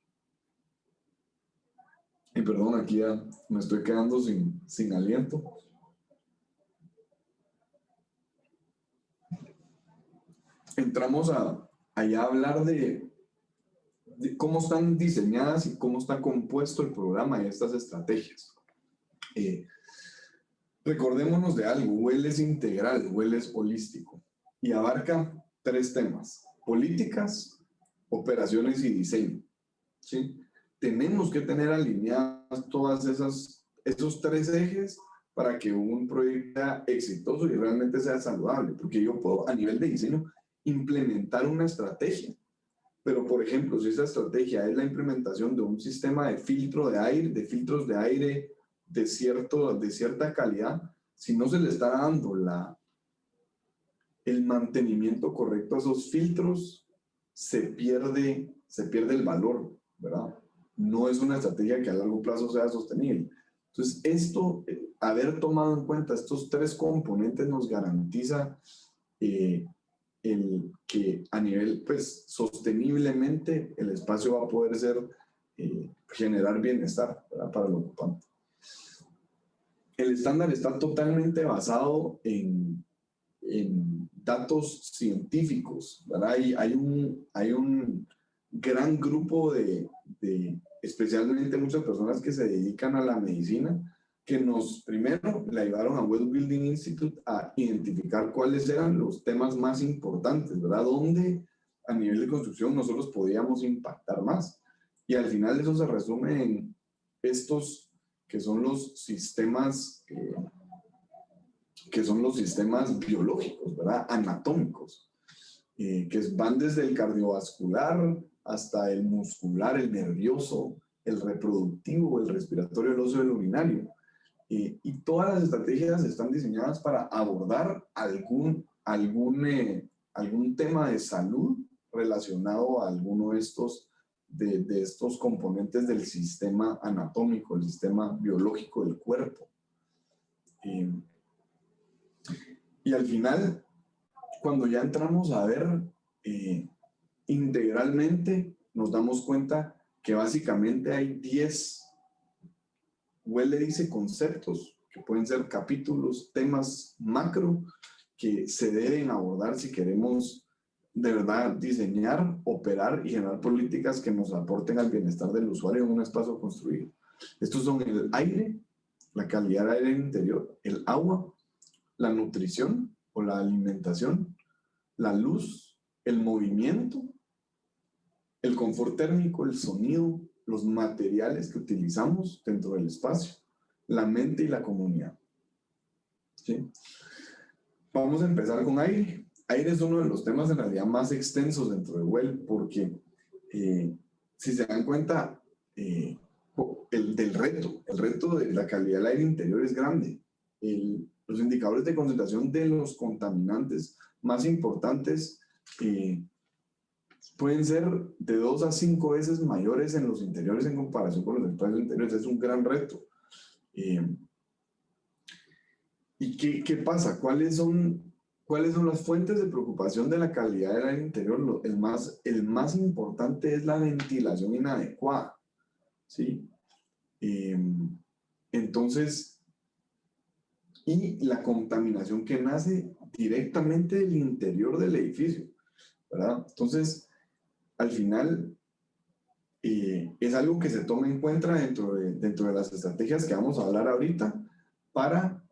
Speaker 2: y perdón, aquí ya me estoy quedando sin aliento. Entramos allá a hablar de cómo están diseñadas y cómo está compuesto el programa y estas estrategias. Recordémonos de algo, WELL es integral, WELL es holístico y abarca 3 temas: políticas, operaciones y diseño. ¿Sí? Tenemos que tener alineadas todas esos 3 ejes para que un proyecto sea exitoso y realmente sea saludable, porque yo puedo a nivel de diseño implementar una estrategia, pero por ejemplo, si esa estrategia es la implementación de un sistema de filtro de aire, de filtros de aire de cierta calidad, si no se le está dando el mantenimiento correcto a esos filtros, se pierde el valor, ¿verdad? No es una estrategia que a largo plazo sea sostenible. Entonces, haber tomado en cuenta estos 3 componentes nos garantiza que a nivel, pues, sosteniblemente el espacio va a poder generar bienestar, ¿verdad?, para el ocupante. El estándar está totalmente basado en datos científicos, ¿verdad? Hay un gran grupo especialmente muchas personas que se dedican a la medicina, que primero le ayudaron a Well Building Institute a identificar cuáles eran los temas más importantes, ¿verdad? Dónde a nivel de construcción nosotros podíamos impactar más. Y al final eso se resume en estos que son los sistemas biológicos, ¿verdad? Anatómicos, que van desde el cardiovascular hasta el muscular, el nervioso, el reproductivo, el respiratorio, el óseo, el urinario. Y todas las estrategias están diseñadas para abordar algún tema de salud relacionado a alguno de estos componentes del sistema anatómico, el sistema biológico del cuerpo. Y al final, cuando ya entramos a ver integralmente, nos damos cuenta que básicamente hay 10, WELL le dice conceptos, que pueden ser capítulos, temas macro, que se deben abordar si queremos de verdad diseñar, operar y generar políticas que nos aporten al bienestar del usuario en un espacio construido. Estos son el aire, la calidad del aire interior, el agua, la nutrición o la alimentación, la luz, el movimiento, el confort térmico, el sonido, los materiales que utilizamos dentro del espacio, la mente y la comunidad. ¿Sí? Vamos a empezar con aire. Aire es uno de los temas en realidad más extensos dentro de WELL, porque si se dan cuenta, el reto de la calidad del aire interior es grande. Los indicadores de concentración de los contaminantes más importantes pueden ser de 2 a 5 veces mayores en los interiores en comparación con los espacios interiores. Es un gran reto. ¿Y qué pasa? ¿Cuáles son las fuentes de preocupación de la calidad del aire interior? El más importante es la ventilación inadecuada, ¿sí? Entonces, y la contaminación que nace directamente del interior del edificio, ¿verdad? Entonces, al final, es algo que se toma en cuenta dentro de las estrategias que vamos a hablar ahorita para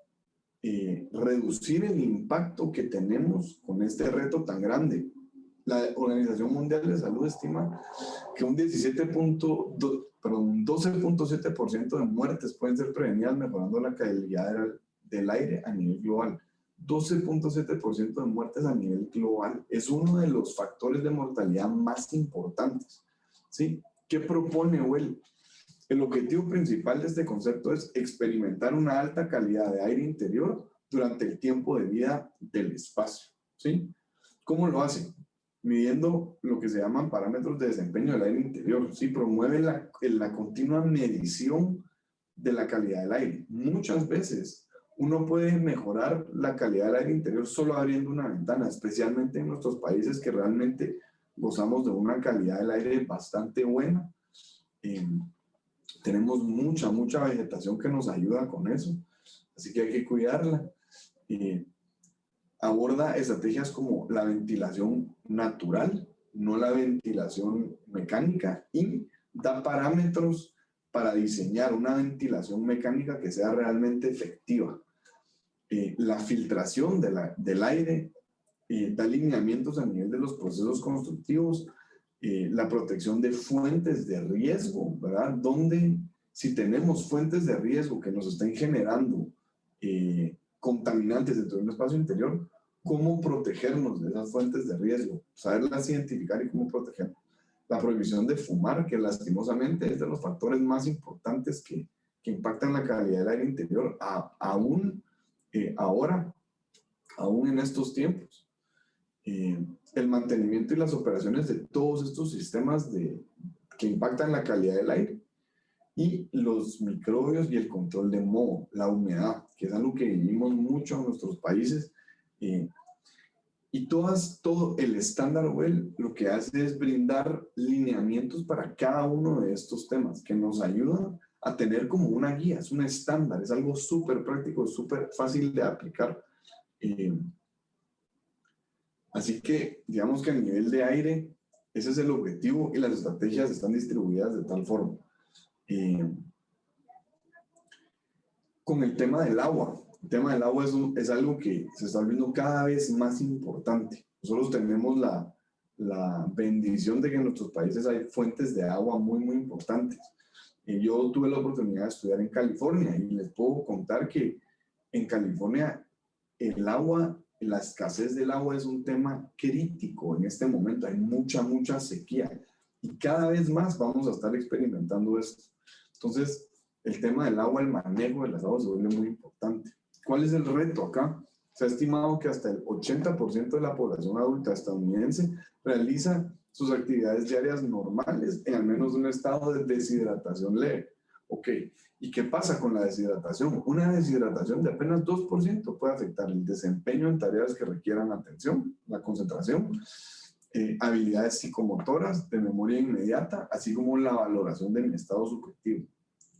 Speaker 2: reducir el impacto que tenemos con este reto tan grande. La Organización Mundial de Salud estima que un 12.7% de muertes pueden ser prevenidas mejorando la calidad del aire a nivel global. 12.7% de muertes a nivel global es uno de los factores de mortalidad más importantes, ¿sí? ¿Qué propone Well? El objetivo principal de este concepto es experimentar una alta calidad de aire interior durante el tiempo de vida del espacio, ¿sí? ¿Cómo lo hace? Midiendo lo que se llaman parámetros de desempeño del aire interior, ¿sí? Promueve la continua medición de la calidad del aire. Muchas veces uno puede mejorar la calidad del aire interior solo abriendo una ventana, especialmente en nuestros países que realmente gozamos de una calidad del aire bastante buena. Tenemos mucha vegetación que nos ayuda con eso, así que hay que cuidarla. Aborda estrategias como la ventilación natural, no la ventilación mecánica, y da parámetros para diseñar una ventilación mecánica que sea realmente efectiva. La filtración del aire, da lineamientos a nivel de los procesos constructivos, la protección de fuentes de riesgo, ¿verdad? Donde si tenemos fuentes de riesgo que nos estén generando contaminantes dentro de un espacio interior, ¿cómo protegernos de esas fuentes de riesgo? Saberlas identificar y cómo protegernos. La prohibición de fumar, que lastimosamente es de los factores más importantes que impactan la calidad del aire interior, aún en estos tiempos. El mantenimiento y las operaciones de todos estos sistemas que impactan la calidad del aire, y los microbios y el control de moho, la humedad, que es algo que vivimos mucho en nuestros países. Y todo el estándar Well lo que hace es brindar lineamientos para cada uno de estos temas que nos ayudan a tener como una guía, es un estándar, es algo súper práctico, súper fácil de aplicar. Así que digamos que a nivel de aire, ese es el objetivo y las estrategias están distribuidas de tal forma. Con el tema del agua. El tema del agua es algo que se está volviendo cada vez más importante. Nosotros tenemos la bendición de que en nuestros países hay fuentes de agua muy importantes. Yo tuve la oportunidad de estudiar en California y les puedo contar que en California el agua, la escasez del agua es un tema crítico en este momento. Hay mucha sequía y cada vez más vamos a estar experimentando esto. Entonces, el tema del agua, el manejo de las aguas se vuelve muy importante. ¿Cuál es el reto acá? Se ha estimado que hasta el 80% de la población adulta estadounidense realiza sus actividades diarias normales en al menos un estado de deshidratación leve. Ok, ¿y qué pasa con la deshidratación? Una deshidratación de apenas 2% puede afectar el desempeño en tareas que requieran atención, la concentración, habilidades psicomotoras, de memoria inmediata, así como la valoración de mi estado subjetivo.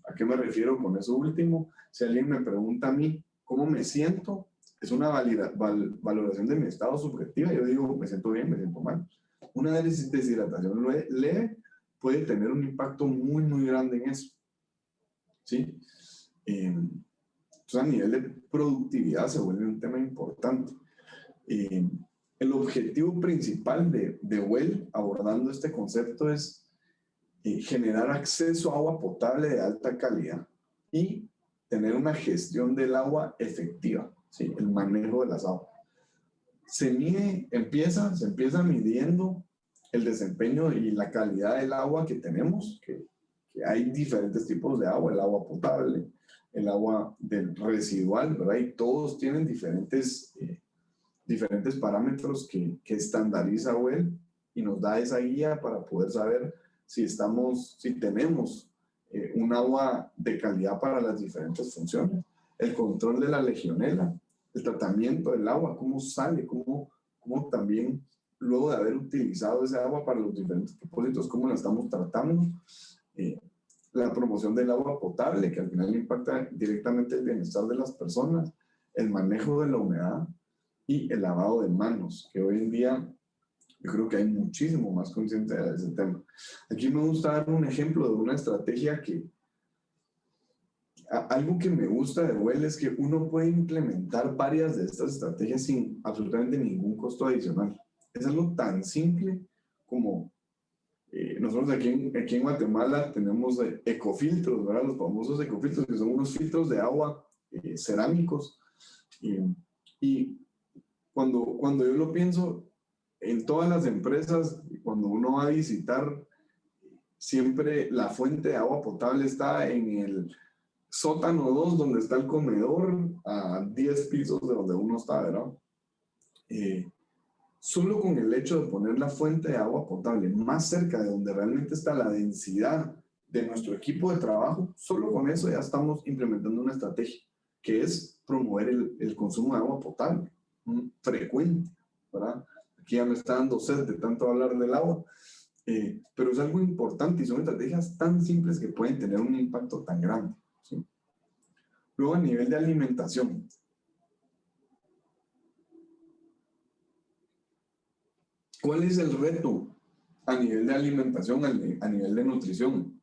Speaker 2: ¿A qué me refiero con eso último? Si alguien me pregunta a mí cómo me siento, es una valoración de mi estado subjetivo. Yo digo, me siento bien, me siento mal. Una deshidratación leve puede tener un impacto muy grande en eso, ¿sí? Entonces, a nivel de productividad se vuelve un tema importante. El objetivo principal de Well abordando este concepto es generar acceso a agua potable de alta calidad y tener una gestión del agua efectiva, ¿sí? El manejo de las aguas. Se empieza midiendo el desempeño y la calidad del agua que tenemos, que hay diferentes tipos de agua, el agua potable, el agua residual, ¿verdad? Y todos tienen diferentes parámetros que estandariza Well y nos da esa guía para poder saber si tenemos un agua de calidad para las diferentes funciones. El control de la legionela, el tratamiento del agua, cómo sale, cómo también luego de haber utilizado ese agua para los diferentes propósitos, cómo la estamos tratando. La promoción del agua potable, que al final impacta directamente el bienestar de las personas. el manejo de la humedad y el lavado de manos, que hoy en día yo creo que hay muchísimo más conciencia de ese tema. Aquí me gusta dar un ejemplo de una estrategia que, algo que me gusta de Well es que uno puede implementar varias de estas estrategias sin absolutamente ningún costo adicional. Es algo tan simple como nosotros aquí en Guatemala tenemos ecofiltros, ¿verdad? Los famosos ecofiltros, que son unos filtros de agua cerámicos. Y cuando yo lo pienso, en todas las empresas, cuando uno va a visitar, siempre la fuente de agua potable está en el sótano 2, donde está el comedor, a 10 pisos de donde uno está, ¿verdad? Solo con el hecho de poner la fuente de agua potable más cerca de donde realmente está la densidad de nuestro equipo de trabajo, solo con eso ya estamos implementando una estrategia, que es promover el consumo de agua potable frecuente, ¿verdad? Aquí ya me está dando sed de tanto hablar del agua, pero es algo importante y son estrategias tan simples que pueden tener un impacto tan grande, ¿sí? Luego, a nivel de alimentación. ¿Cuál es el reto a nivel de alimentación, a nivel de nutrición?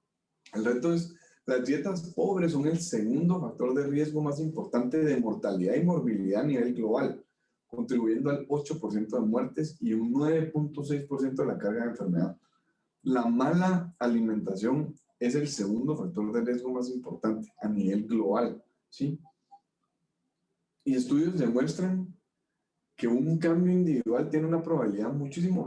Speaker 2: El reto es, las dietas pobres son el segundo factor de riesgo más importante de mortalidad y morbilidad a nivel global, contribuyendo al 8% de muertes y un 9.6% de la carga de enfermedad. La mala alimentación es el segundo factor de riesgo más importante a nivel global, ¿sí? Y estudios demuestran que un cambio individual tiene una probabilidad muchísimo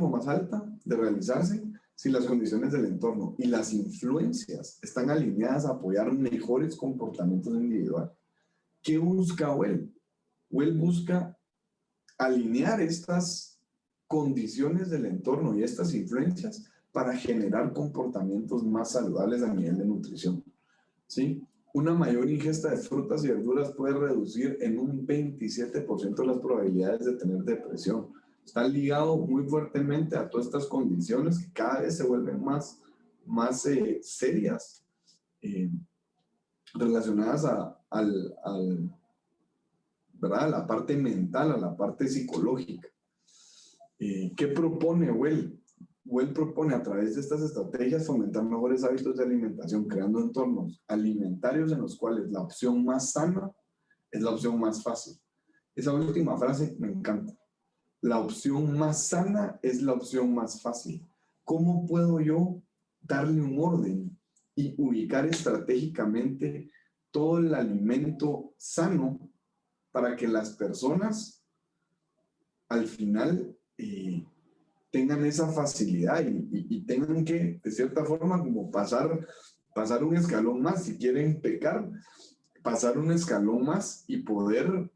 Speaker 2: más alta de realizarse si las condiciones del entorno y las influencias están alineadas a apoyar mejores comportamientos individuales. ¿Qué busca Well? Well busca alinear estas condiciones del entorno y estas influencias para generar comportamientos más saludables a nivel de nutrición, ¿sí? Una mayor ingesta de frutas y verduras puede reducir en un 27% las probabilidades de tener depresión. Está ligado muy fuertemente a todas estas condiciones que cada vez se vuelven más serias, relacionadas ¿verdad? A la parte mental, a la parte psicológica. ¿Qué propone Well? Well propone a través de estas estrategias fomentar mejores hábitos de alimentación, creando entornos alimentarios en los cuales la opción más sana es la opción más fácil. Esa última frase me encanta. La opción más sana es la opción más fácil. ¿Cómo puedo yo darle un orden y ubicar estratégicamente todo el alimento sano para que las personas al final tengan esa facilidad y tengan que, de cierta forma, como pasar un escalón más? Si quieren pecar, pasar un escalón más y poder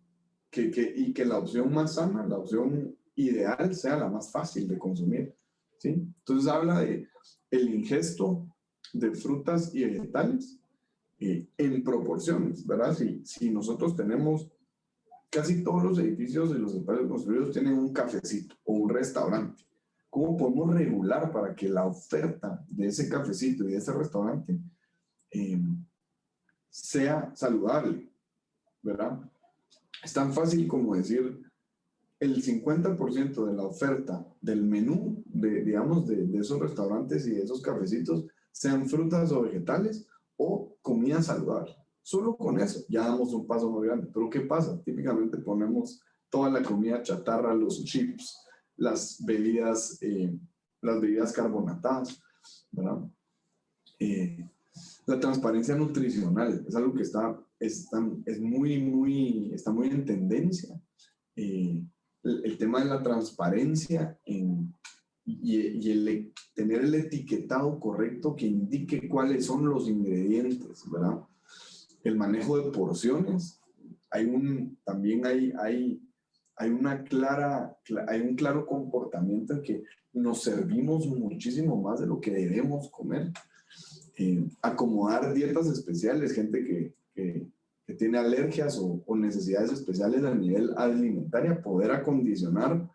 Speaker 2: que la opción más sana, la opción ideal, sea la más fácil de consumir, ¿sí? Entonces habla de el ingesto de frutas y vegetales en proporciones, ¿verdad? Si nosotros tenemos, casi todos los edificios de los espacios construidos tienen un cafecito o un restaurante. ¿Cómo podemos regular para que la oferta de ese cafecito y de ese restaurante sea saludable, ¿verdad? Es tan fácil como decir el 50% de la oferta del menú digamos, de esos restaurantes y de esos cafecitos sean frutas o vegetales o comida saludable. Solo con eso ya damos un paso muy grande. Pero ¿qué pasa? Típicamente ponemos toda la comida chatarra, los chips, las bebidas carbonatadas, ¿verdad? La transparencia nutricional es algo que está muy en tendencia. El tema de la transparencia y el tener el etiquetado correcto que indique cuáles son los ingredientes, ¿verdad? El manejo de porciones. También hay un claro comportamiento en que nos servimos muchísimo más de lo que debemos comer. Acomodar dietas especiales, gente que tiene alergias o necesidades especiales a nivel alimentaria, poder acondicionar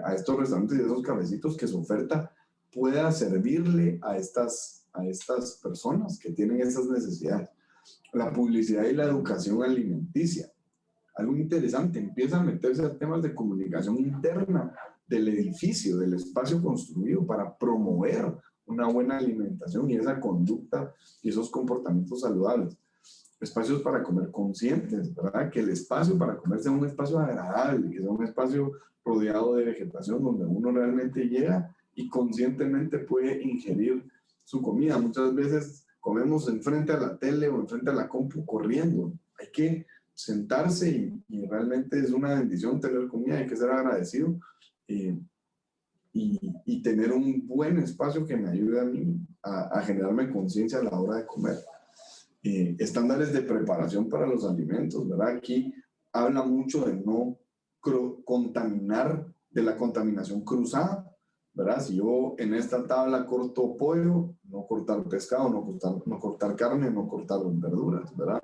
Speaker 2: a estos restaurantes y a esos cafecitos que su oferta pueda servirle a estas personas que tienen esas necesidades. La publicidad y la educación alimenticia. Algo interesante, empieza a meterse a temas de comunicación interna del edificio, del espacio construido para promover una buena alimentación y esa conducta y esos comportamientos saludables. Espacios para comer conscientes, ¿verdad? Que el espacio para comer sea un espacio agradable, que sea un espacio rodeado de vegetación donde uno realmente llega y conscientemente puede ingerir su comida. Muchas veces comemos enfrente a la tele o enfrente a la compu corriendo. Hay que sentarse y realmente es una bendición tener comida, hay que ser agradecido y tener un buen espacio que me ayude a mí a generarme conciencia a la hora de comer. Estándares de preparación para los alimentos, ¿verdad? Aquí habla mucho de no contaminar, de la contaminación cruzada, ¿verdad? Si yo en esta tabla corto pollo, no cortar pescado, no cortar carne, no cortar verduras, ¿verdad?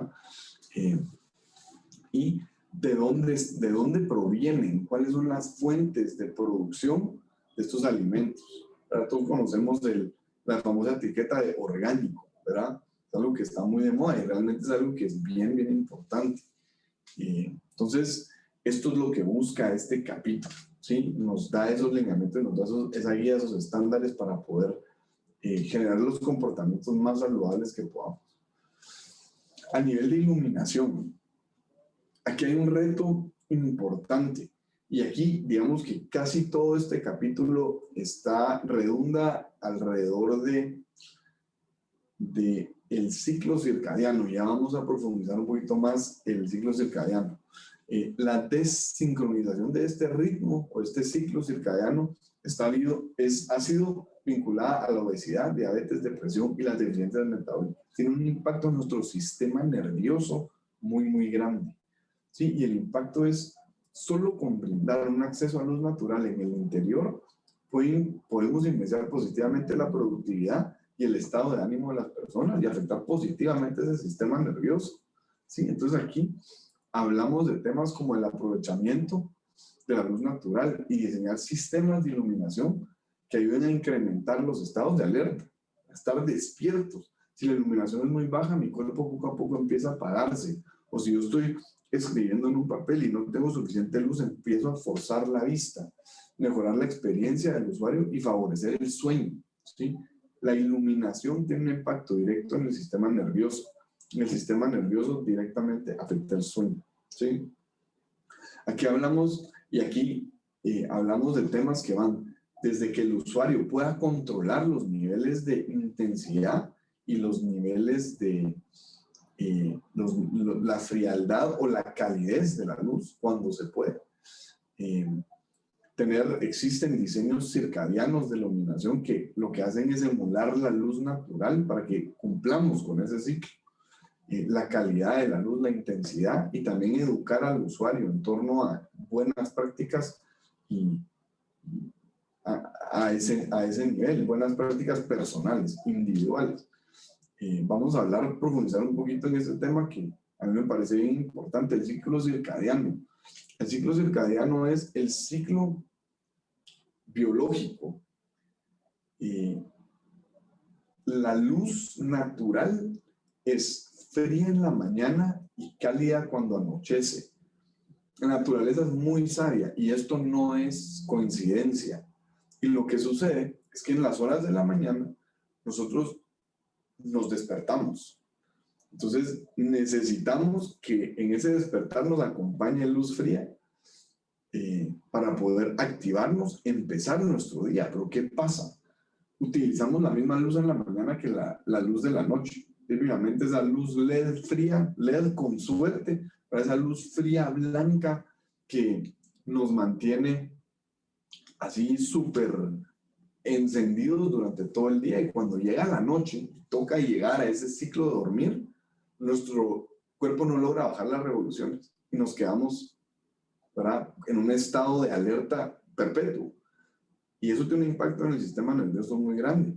Speaker 2: Y de dónde provienen, cuáles son las fuentes de producción de estos alimentos, ¿verdad? Todos conocemos la famosa etiqueta de orgánico, ¿verdad? Es algo que está muy de moda y realmente es algo que es bien, bien importante. Entonces, esto es lo que busca este capítulo, ¿sí? Nos da esos lineamientos, nos da esa guía, esos estándares para poder generar los comportamientos más saludables que podamos. A nivel de iluminación, aquí hay un reto importante y aquí digamos que casi todo este capítulo redunda alrededor de el ciclo circadiano. Ya vamos a profundizar un poquito más el ciclo circadiano. La desincronización de este ritmo o este ciclo circadiano ha sido vinculada a la obesidad, diabetes, depresión y las deficiencias metabólicas. Tiene un impacto en nuestro sistema nervioso muy, muy grande. ¿Sí? Y el impacto es solo con brindar un acceso a luz natural en el interior, podemos influenciar positivamente la productividad y el estado de ánimo de las personas y afectar positivamente ese sistema nervioso. ¿Sí? Entonces aquí hablamos de temas como el aprovechamiento de la luz natural y diseñar sistemas de iluminación que ayuden a incrementar los estados de alerta, a estar despiertos. Si la iluminación es muy baja, mi cuerpo poco a poco empieza a apagarse. O si yo estoy escribiendo en un papel y no tengo suficiente luz, empiezo a forzar la vista, mejorar la experiencia del usuario y favorecer el sueño, ¿sí? La iluminación tiene un impacto directo en el sistema nervioso. El sistema nervioso directamente afecta el sueño, ¿sí? Aquí hablamos de temas que van desde que el usuario pueda controlar los niveles de intensidad y los niveles de la frialdad o la calidez de la luz cuando se puede. Existen diseños circadianos de iluminación que lo que hacen es emular la luz natural para que cumplamos con ese ciclo. La calidad de la luz, la intensidad y también educar al usuario en torno a buenas prácticas y a ese nivel, buenas prácticas personales, individuales. Vamos a profundizar un poquito en ese tema que a mí me parece bien importante, el ciclo circadiano. El ciclo circadiano es el ciclo biológico. La luz natural es fría en la mañana y cálida cuando anochece. La naturaleza es muy sabia y esto no es coincidencia. Y lo que sucede es que en las horas de la mañana nosotros nos despertamos. Entonces necesitamos que en ese despertar nos acompañe luz fría para poder activarnos, empezar nuestro día. Pero ¿qué pasa? Utilizamos la misma luz en la mañana que la luz de la noche. Típicamente esa luz LED fría, LED con suerte, para esa luz fría, blanca, que nos mantiene así súper encendidos durante todo el día. Y cuando llega la noche, toca llegar a ese ciclo de dormir, nuestro cuerpo no logra bajar las revoluciones y nos quedamos, ¿verdad?, en un estado de alerta perpetuo. Y eso tiene un impacto en el sistema nervioso muy grande,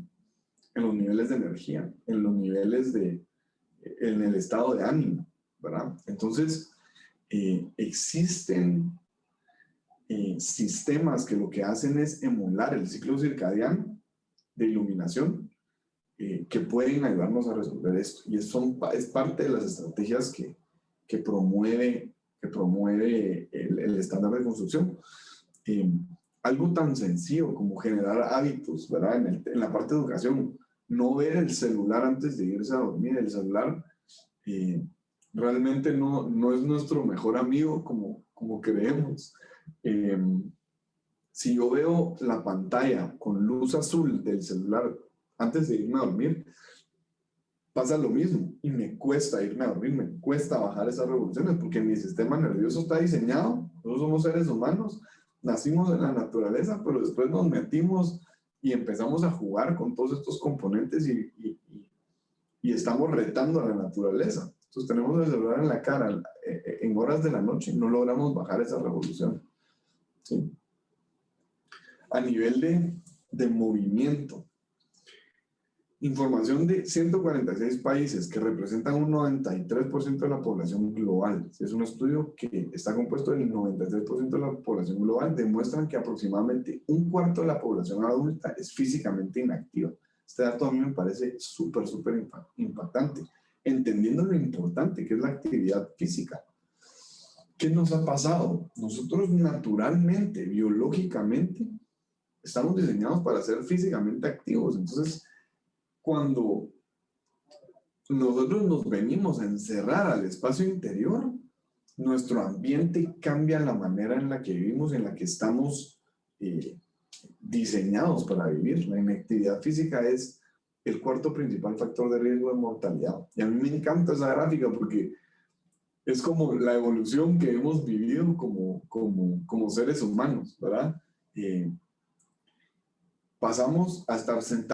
Speaker 2: en los niveles de energía, en los niveles en el estado de ánimo, ¿verdad? Entonces, existen sistemas que lo que hacen es emular el ciclo circadiano de iluminación que pueden ayudarnos a resolver esto. Y es parte de las estrategias que promueve el estándar de construcción. Algo tan sencillo como generar hábitos, ¿verdad? En la parte de educación, no ver el celular antes de irse a dormir. El celular realmente no es nuestro mejor amigo como creemos. Si yo veo la pantalla con luz azul del celular antes de irme a dormir, pasa lo mismo y me cuesta irme a dormir, me cuesta bajar esas revoluciones porque mi sistema nervioso está diseñado. Nosotros somos seres humanos, nacimos en la naturaleza, pero después nos metimos y empezamos a jugar con todos estos componentes y estamos retando a la naturaleza. Entonces tenemos el celular en la cara en horas de la noche y no logramos bajar esa revolución. ¿Sí? A nivel de movimiento, información de 146 países que representan un 93% de la población global. Es un estudio que está compuesto del 93% de la población global. Demuestran que aproximadamente un cuarto de la población adulta es físicamente inactiva. Este dato a mí me parece súper impactante, entendiendo lo importante que es la actividad física. ¿Qué nos ha pasado? Nosotros naturalmente, biológicamente, estamos diseñados para ser físicamente activos. Entonces, cuando nosotros nos venimos a encerrar al espacio interior, nuestro ambiente cambia la manera en la que vivimos, en la que estamos diseñados para vivir. La inactividad física es el cuarto principal factor de riesgo de mortalidad. Y a mí me encanta esa gráfica porque es como la evolución que hemos vivido como seres humanos, ¿verdad? Pasamos a estar sentados.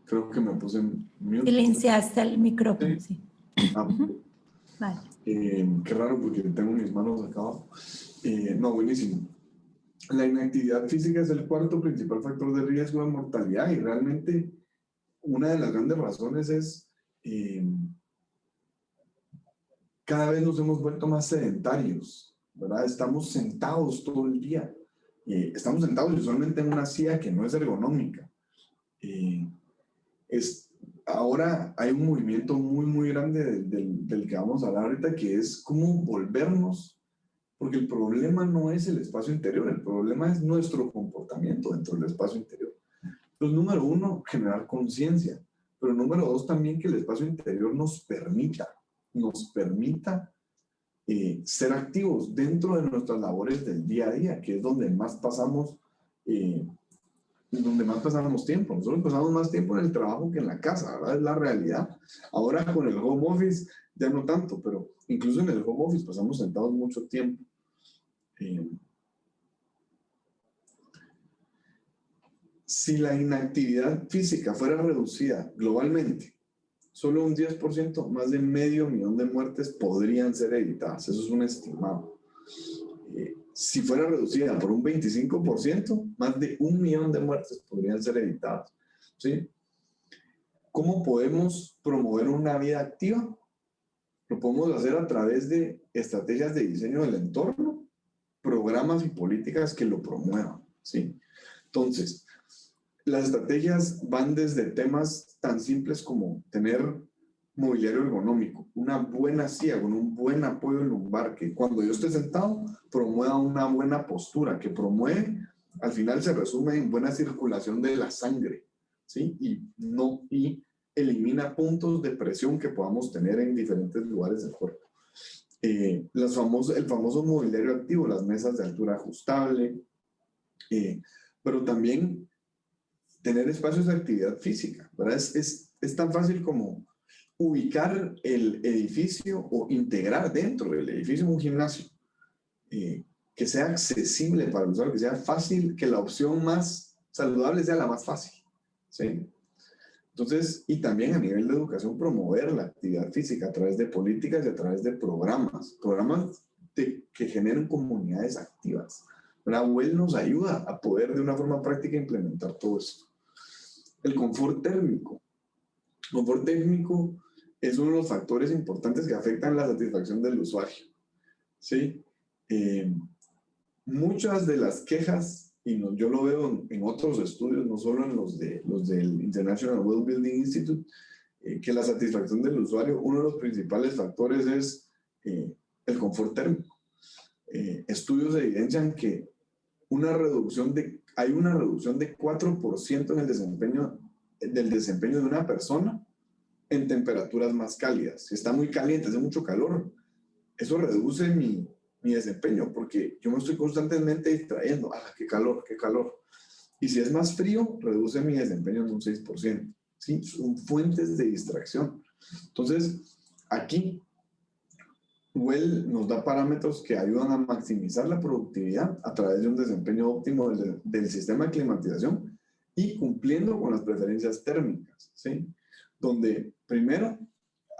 Speaker 2: Creo que me puse en mute.
Speaker 3: Silenciaste el micrófono,
Speaker 2: sí.
Speaker 3: Ah, vale.
Speaker 2: Qué raro porque tengo mis manos acá abajo. No, buenísimo. La inactividad física es el cuarto principal factor de riesgo de mortalidad y realmente una de las grandes razones es cada vez nos hemos vuelto más sedentarios, ¿verdad? Estamos sentados todo el día. Estamos sentados usualmente en una silla que no es ergonómica. Ahora hay un movimiento muy grande del que vamos a hablar ahorita, que es cómo volvernos, porque el problema no es el espacio interior, el problema es nuestro comportamiento dentro del espacio interior. Entonces, número uno, generar conciencia, pero número dos, también que el espacio interior nos permita ser activos dentro de nuestras labores del día a día, que es donde más pasamos tiempo. Nosotros pasamos más tiempo en el trabajo que en la casa, ¿verdad? Es la realidad. Ahora con el home office ya no tanto, pero incluso en el home office pasamos sentados mucho tiempo. Si la inactividad física fuera reducida globalmente, solo un 10%, más de 500,000 de muertes podrían ser evitadas. Eso es un estimado. Si fuera reducida por un 25%, más de 1,000,000 de muertes podrían ser evitadas. ¿Sí? ¿Cómo podemos promover una vida activa? Lo podemos hacer a través de estrategias de diseño del entorno, programas y políticas que lo promuevan. ¿Sí? Entonces, las estrategias van desde temas tan simples como tener mobiliario ergonómico, una buena silla con un buen apoyo lumbar, que cuando yo esté sentado promueva una buena postura, que promueve, al final se resume en buena circulación de la sangre, ¿sí? Y elimina puntos de presión que podamos tener en diferentes lugares del cuerpo. El famoso mobiliario activo, las mesas de altura ajustable, pero también tener espacios de actividad física, ¿verdad? Es tan fácil como ubicar el edificio o integrar dentro del edificio un gimnasio que sea accesible para el usuario, que sea fácil, que la opción más saludable sea la más fácil, ¿sí? Entonces, y también a nivel de educación, promover la actividad física a través de políticas y a través de programas que generen comunidades activas. La UEL nos ayuda a poder de una forma práctica implementar todo esto. El confort térmico. El confort térmico es uno de los factores importantes que afectan la satisfacción del usuario, ¿sí? Muchas de las quejas, y yo lo veo en otros estudios, no solo en los del International Well Building Institute, que la satisfacción del usuario, uno de los principales factores es el confort térmico. Estudios evidencian que hay una reducción de 4% en el desempeño de una persona en temperaturas más cálidas. Si está muy caliente, hace mucho calor, eso reduce mi desempeño, porque yo me estoy constantemente distrayendo. ¡Ah, qué calor, qué calor! Y si es más frío, reduce mi desempeño en un 6%. ¿Sí? Son fuentes de distracción. Entonces, aquí, Well nos da parámetros que ayudan a maximizar la productividad a través de un desempeño óptimo del sistema de climatización y cumpliendo con las preferencias térmicas, ¿sí? Donde, primero,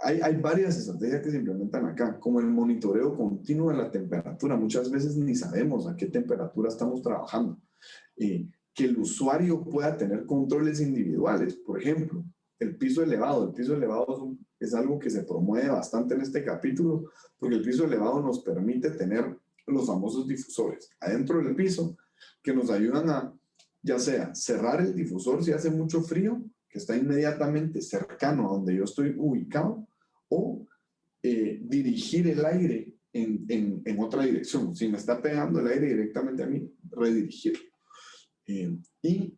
Speaker 2: hay varias estrategias que se implementan acá, como el monitoreo continuo de la temperatura. Muchas veces ni sabemos a qué temperatura estamos trabajando. Que el usuario pueda tener controles individuales. Por ejemplo, el piso elevado. El piso elevado es algo que se promueve bastante en este capítulo, porque el piso elevado nos permite tener los famosos difusores adentro del piso, que nos ayudan a, ya sea cerrar el difusor si hace mucho frío, que está inmediatamente cercano a donde yo estoy ubicado, o dirigir el aire en otra dirección. Si me está pegando el aire directamente a mí, redirigirlo. Y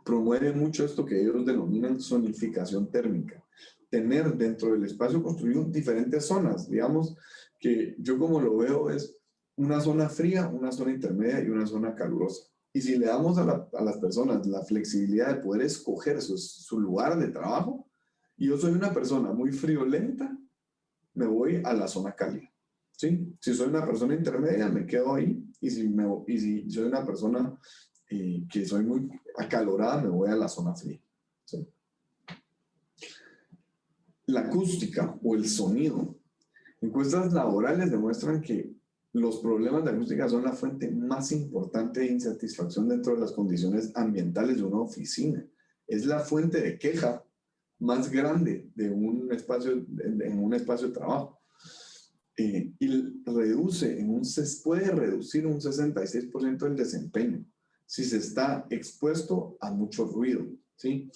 Speaker 2: promueve mucho esto que ellos denominan zonificación térmica. Tener dentro del espacio construido diferentes zonas. Digamos que yo como lo veo es una zona fría, una zona intermedia y una zona calurosa. Y si le damos a las personas la flexibilidad de poder escoger su lugar de trabajo, y yo soy una persona muy friolenta, me voy a la zona cálida. ¿Sí? Si soy una persona intermedia, me quedo ahí. Y si soy una persona que soy muy acalorada, me voy a la zona fría. ¿Sí? La acústica o el sonido. Encuestas laborales demuestran que los problemas de acústica son la fuente más importante de insatisfacción dentro de las condiciones ambientales de una oficina. Es la fuente de queja más grande de un espacio, en un espacio de trabajo. Y puede reducir un 66% del desempeño si se está expuesto a mucho ruido. ¿Sí?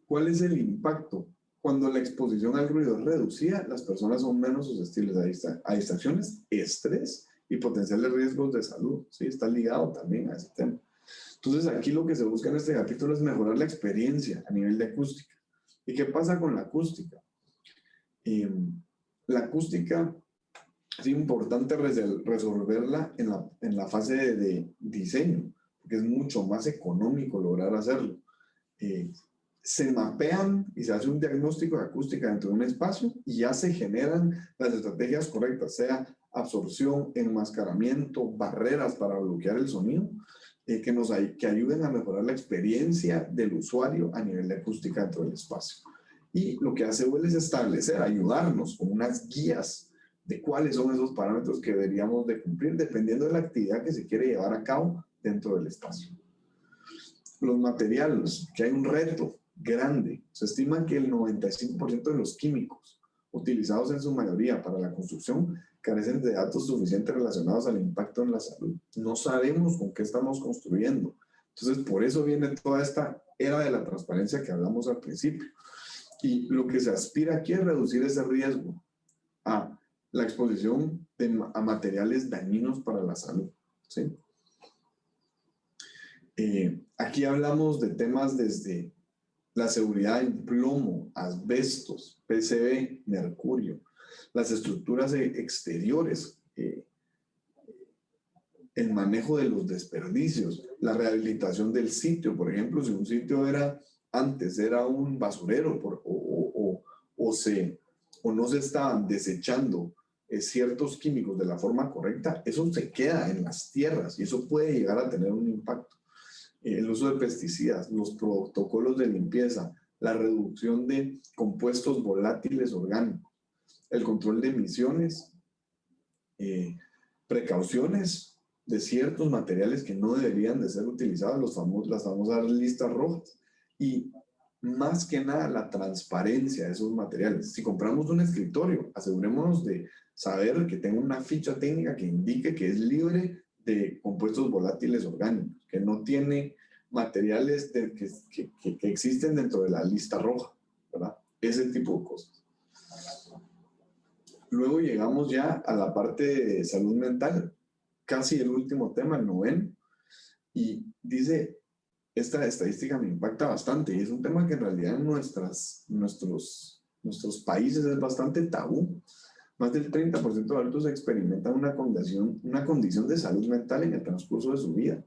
Speaker 2: ¿Cuál es el impacto? Cuando la exposición al ruido es reducida, las personas son menos susceptibles a distracciones, estrés y potenciales riesgos de salud. ¿Sí? Está ligado también a ese tema. Entonces, aquí lo que se busca en este capítulo es mejorar la experiencia a nivel de acústica. ¿Y qué pasa con la acústica? La acústica es importante resolverla en la fase de diseño, porque es mucho más económico lograr hacerlo. Se mapean y se hace un diagnóstico de acústica dentro de un espacio y ya se generan las estrategias correctas, sea absorción, enmascaramiento, barreras para bloquear el sonido, que ayuden a mejorar la experiencia del usuario a nivel de acústica dentro del espacio. Y lo que hace Well es establecer, ayudarnos con unas guías de cuáles son esos parámetros que deberíamos de cumplir dependiendo de la actividad que se quiere llevar a cabo dentro del espacio. Los materiales, que hay un reto grande. Se estima que el 95% de los químicos utilizados en su mayoría para la construcción carecen de datos suficientes relacionados al impacto en la salud. No sabemos con qué estamos construyendo. Entonces, por eso viene toda esta era de la transparencia que hablamos al principio. Y lo que se aspira aquí es reducir ese riesgo a la exposición a materiales dañinos para la salud. ¿Sí? Aquí hablamos de temas desde la seguridad en plomo, asbestos, PCB, mercurio, las estructuras exteriores, el manejo de los desperdicios, la rehabilitación del sitio. Por ejemplo, si un sitio antes era un basurero o no se estaban desechando ciertos químicos de la forma correcta, eso se queda en las tierras y eso puede llegar a tener un impacto. El uso de pesticidas, los protocolos de limpieza, la reducción de compuestos volátiles orgánicos, el control de emisiones, precauciones de ciertos materiales que no deberían de ser utilizados, las famosas listas rojas, y más que nada la transparencia de esos materiales. Si compramos un escritorio, asegurémonos de saber que tenga una ficha técnica que indique que es libre de compuestos volátiles orgánicos, que no tiene materiales que existen dentro de la lista roja, ¿verdad? Ese tipo de cosas. Luego llegamos ya a la parte de salud mental, casi el último tema, el 9º, y dice, esta estadística me impacta bastante, y es un tema que en realidad en nuestros países es bastante tabú. Más del 30% de adultos experimentan una condición de salud mental en el transcurso de su vida.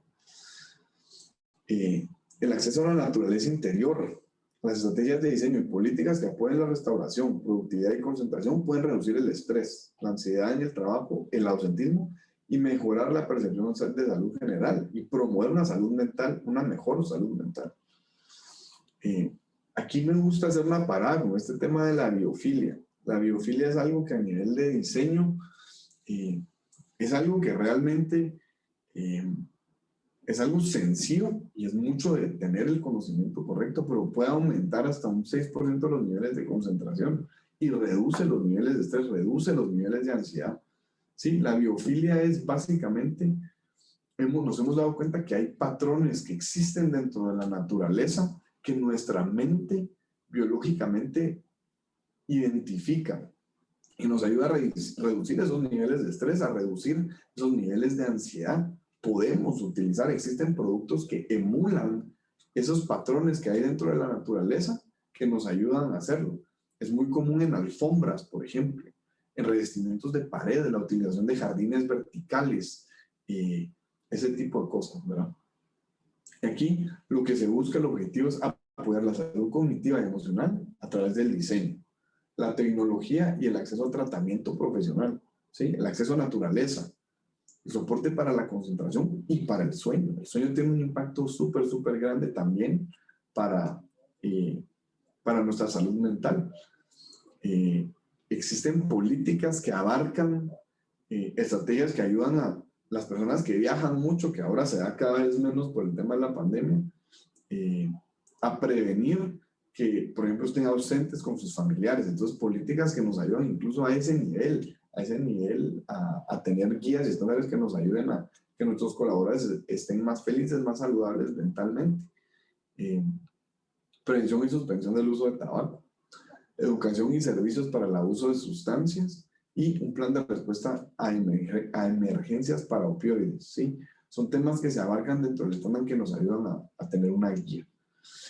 Speaker 2: El acceso a la naturaleza interior, las estrategias de diseño y políticas que apoyen la restauración, productividad y concentración pueden reducir el estrés, la ansiedad en el trabajo, el ausentismo y mejorar la percepción de salud general y promover una salud mental, una mejor salud mental. Aquí me gusta hacer una parada con este tema de la biofilia. La biofilia es algo que a nivel de diseño es algo que realmente es algo sencillo y es mucho de tener el conocimiento correcto, pero puede aumentar hasta un 6% los niveles de concentración y reduce los niveles de estrés, reduce los niveles de ansiedad. Sí, la biofilia es básicamente, nos hemos dado cuenta que hay patrones que existen dentro de la naturaleza que nuestra mente biológicamente identifica y nos ayuda a reducir esos niveles de estrés, a reducir esos niveles de ansiedad. Podemos utilizar, existen productos que emulan esos patrones que hay dentro de la naturaleza que nos ayudan a hacerlo. Es muy común en alfombras, por ejemplo, en revestimientos de paredes, la utilización de jardines verticales y ese tipo de cosas, ¿verdad? Aquí lo que se busca, el objetivo es apoyar la salud cognitiva y emocional a través del diseño, la tecnología y el acceso a tratamiento profesional, ¿sí? El acceso a naturaleza, el soporte para la concentración y para el sueño. El sueño tiene un impacto súper grande también para nuestra salud mental. Existen políticas que abarcan estrategias que ayudan a las personas que viajan mucho, que ahora se da cada vez menos por el tema de la pandemia, a prevenir que, por ejemplo, estén ausentes con sus familiares. Entonces, políticas que nos ayudan incluso a ese nivel a tener guías y estándares que nos ayuden a que nuestros colaboradores estén más felices, más saludables mentalmente. Prevención y suspensión del uso de tabaco, educación y servicios para el abuso de sustancias y un plan de respuesta a emergencias para opioides, ¿sí? Son temas que se abarcan dentro del estándar que nos ayudan a tener una guía.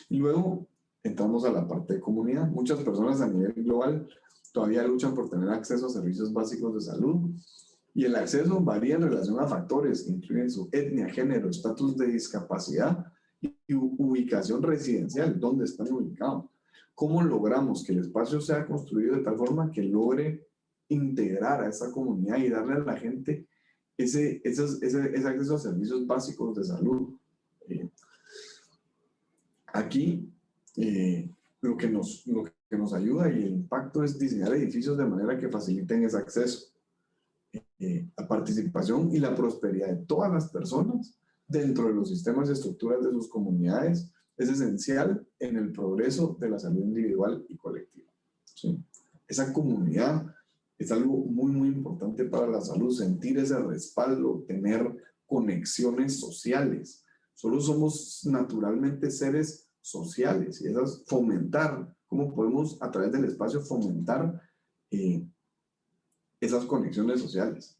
Speaker 2: Y luego entramos a la parte de comunidad. Muchas personas a nivel global todavía luchan por tener acceso a servicios básicos de salud y el acceso varía en relación a factores que incluyen su etnia, género, estatus de discapacidad y ubicación residencial, dónde están ubicados. ¿Cómo logramos que el espacio sea construido de tal forma que logre integrar a esa comunidad y darle a la gente ese acceso a servicios básicos de salud? Aquí lo que nos ayuda y el impacto es diseñar edificios de manera que faciliten ese acceso, la participación y la prosperidad de todas las personas dentro de los sistemas y estructuras de sus comunidades es esencial en el progreso de la salud individual y colectiva. ¿Sí? Esa comunidad es algo muy importante para la salud, sentir ese respaldo, tener conexiones sociales. Solo somos naturalmente seres sociales y eso es fomentar, cómo podemos a través del espacio fomentar esas conexiones sociales.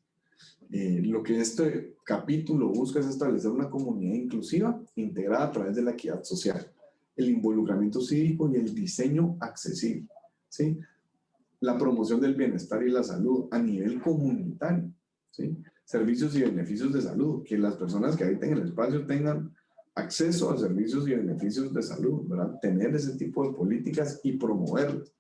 Speaker 2: Lo que este capítulo busca es establecer una comunidad inclusiva integrada a través de la equidad social, el involucramiento cívico y el diseño accesible, ¿sí? La promoción del bienestar y la salud a nivel comunitario, ¿sí? Servicios y beneficios de salud, que las personas que habiten en el espacio tengan acceso a servicios y beneficios de salud, ¿verdad? Tener ese tipo de políticas y promoverlas.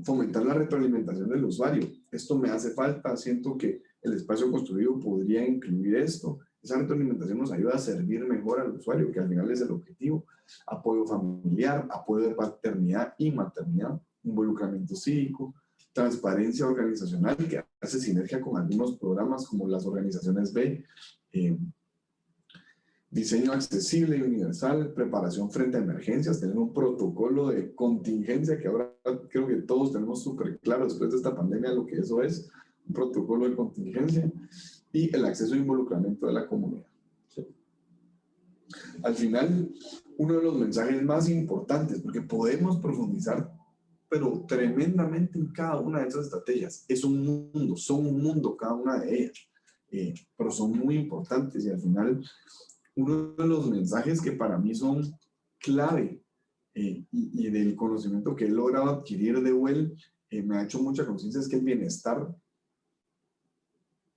Speaker 2: Fomentar la retroalimentación del usuario. Esto me hace falta, siento que el espacio construido podría incluir esto. Esa retroalimentación nos ayuda a servir mejor al usuario, que al final es el objetivo. Apoyo familiar, apoyo de paternidad y maternidad, involucramiento cívico, transparencia organizacional que hace sinergia con algunos programas como las organizaciones B, diseño accesible y universal, preparación frente a emergencias, tener un protocolo de contingencia que ahora creo que todos tenemos súper claro después de esta pandemia lo que eso es, un protocolo de contingencia, y el acceso e involucramiento de la comunidad. ¿Sí? Al final, uno de los mensajes más importantes, porque podemos profundizar, pero tremendamente en cada una de esas estrategias, es un mundo, son un mundo cada una de ellas, pero son muy importantes y al final uno de los mensajes que para mí son clave y del conocimiento que he logrado adquirir de Well, me ha hecho mucha conciencia es que el bienestar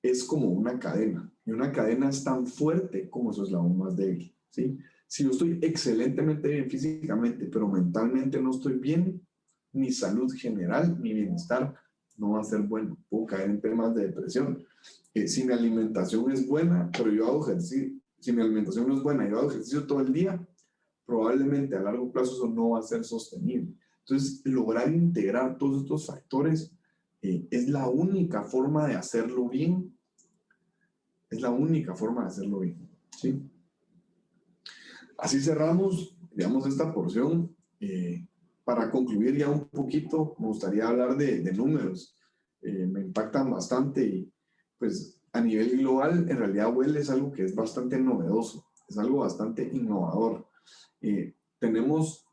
Speaker 2: es como una cadena y una cadena es tan fuerte como su eslabón más débil, ¿sí? Si yo estoy excelentemente bien físicamente, pero mentalmente no estoy bien, mi salud general, mi bienestar no va a ser bueno. Puedo caer en temas de depresión. Si mi alimentación es buena, pero yo hago ejercicio, si mi alimentación no es buena y yo hago ejercicio todo el día, probablemente a largo plazo eso no va a ser sostenible. Entonces, lograr integrar todos estos factores es la única forma de hacerlo bien. Es la única forma de hacerlo bien, ¿sí? Así cerramos, digamos, esta porción. Para concluir ya un poquito, me gustaría hablar de números. Me impactan bastante y pues a nivel global, en realidad Well es algo que es bastante novedoso, es algo bastante innovador. Tenemos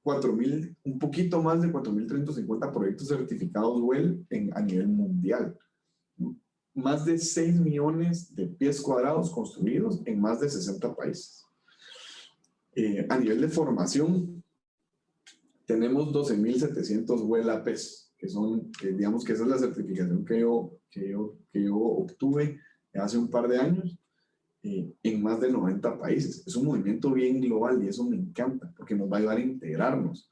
Speaker 2: 4.000, un poquito más de 4.350 proyectos certificados Well a nivel mundial. Más de 6 millones de pies cuadrados construidos en más de 60 países. A nivel de formación, tenemos 12.700 Well APs, que son, digamos que esa es la certificación que yo obtuve hace un par de años en más de 90 países. Es un movimiento bien global y eso me encanta porque nos va a ayudar a integrarnos.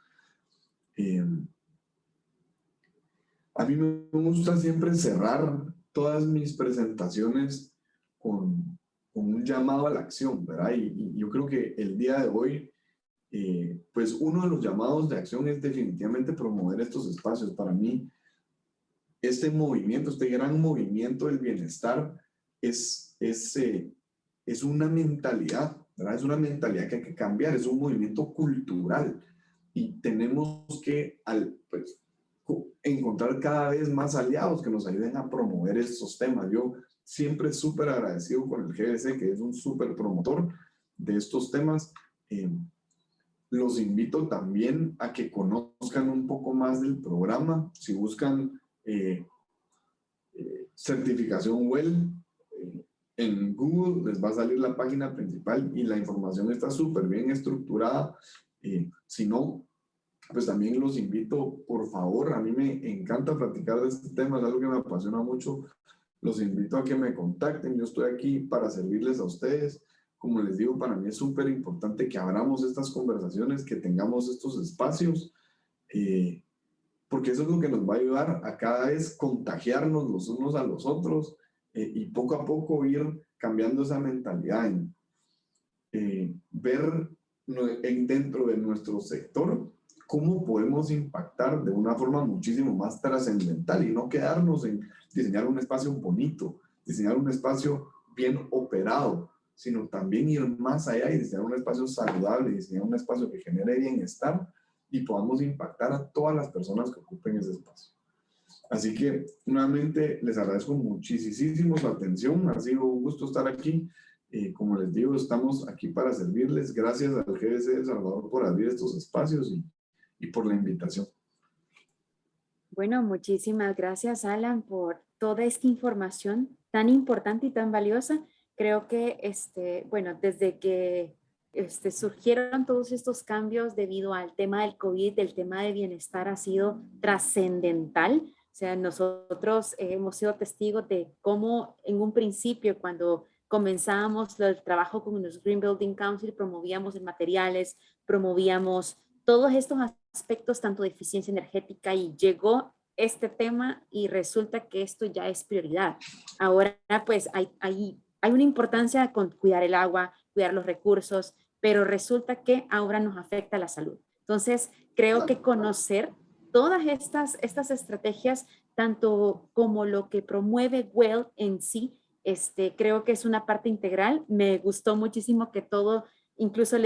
Speaker 2: A mí me gusta siempre cerrar todas mis presentaciones con un llamado a la acción, ¿verdad? Y yo creo que el día de hoy, pues uno de los llamados de acción es definitivamente promover estos espacios. Para mí, este movimiento, este gran movimiento del bienestar es una mentalidad, ¿verdad? Es una mentalidad que hay que cambiar, es un movimiento cultural y tenemos que pues, encontrar cada vez más aliados que nos ayuden a promover estos temas. Yo siempre súper agradecido con el GBC, que es un súper promotor de estos temas. Los invito también a que conozcan un poco más del programa. Si buscan certificación Well en Google, les va a salir la página principal y la información está súper bien estructurada. Si no, pues también los invito, por favor, a mí me encanta platicar de este tema, es algo que me apasiona mucho. Los invito a que me contacten, yo estoy aquí para servirles a ustedes. Como les digo, para mí es súper importante que abramos estas conversaciones, que tengamos estos espacios, porque eso es lo que nos va a ayudar a cada vez contagiarnos los unos a los otros y poco a poco ir cambiando esa mentalidad, ver dentro de nuestro sector cómo podemos impactar de una forma muchísimo más trascendental y no quedarnos en diseñar un espacio bonito, diseñar un espacio bien operado, sino también ir más allá y diseñar un espacio saludable, diseñar un espacio que genere bienestar y podamos impactar a todas las personas que ocupen ese espacio. Así que, nuevamente, les agradezco muchísimo su atención. Ha sido un gusto estar aquí. Como les digo, estamos aquí para servirles. Gracias al GBC de El Salvador por abrir estos espacios y por la invitación.
Speaker 1: Bueno, muchísimas gracias, Alan, por toda esta información tan importante y tan valiosa. Creo que, bueno, desde que surgieron todos estos cambios debido al tema del COVID, el tema de bienestar ha sido trascendental. O sea, nosotros hemos sido testigos de cómo en un principio, cuando comenzábamos el trabajo con los Green Building Council, promovíamos en materiales, promovíamos todos estos aspectos tanto de eficiencia energética y llegó este tema y resulta que esto ya es prioridad. Ahora pues hay una importancia con cuidar el agua, cuidar los recursos, pero resulta que ahora nos afecta la salud. Entonces creo que conocer todas estas estrategias, tanto como lo que promueve Well en sí, Creo que es una parte integral. Me gustó muchísimo que todo, incluso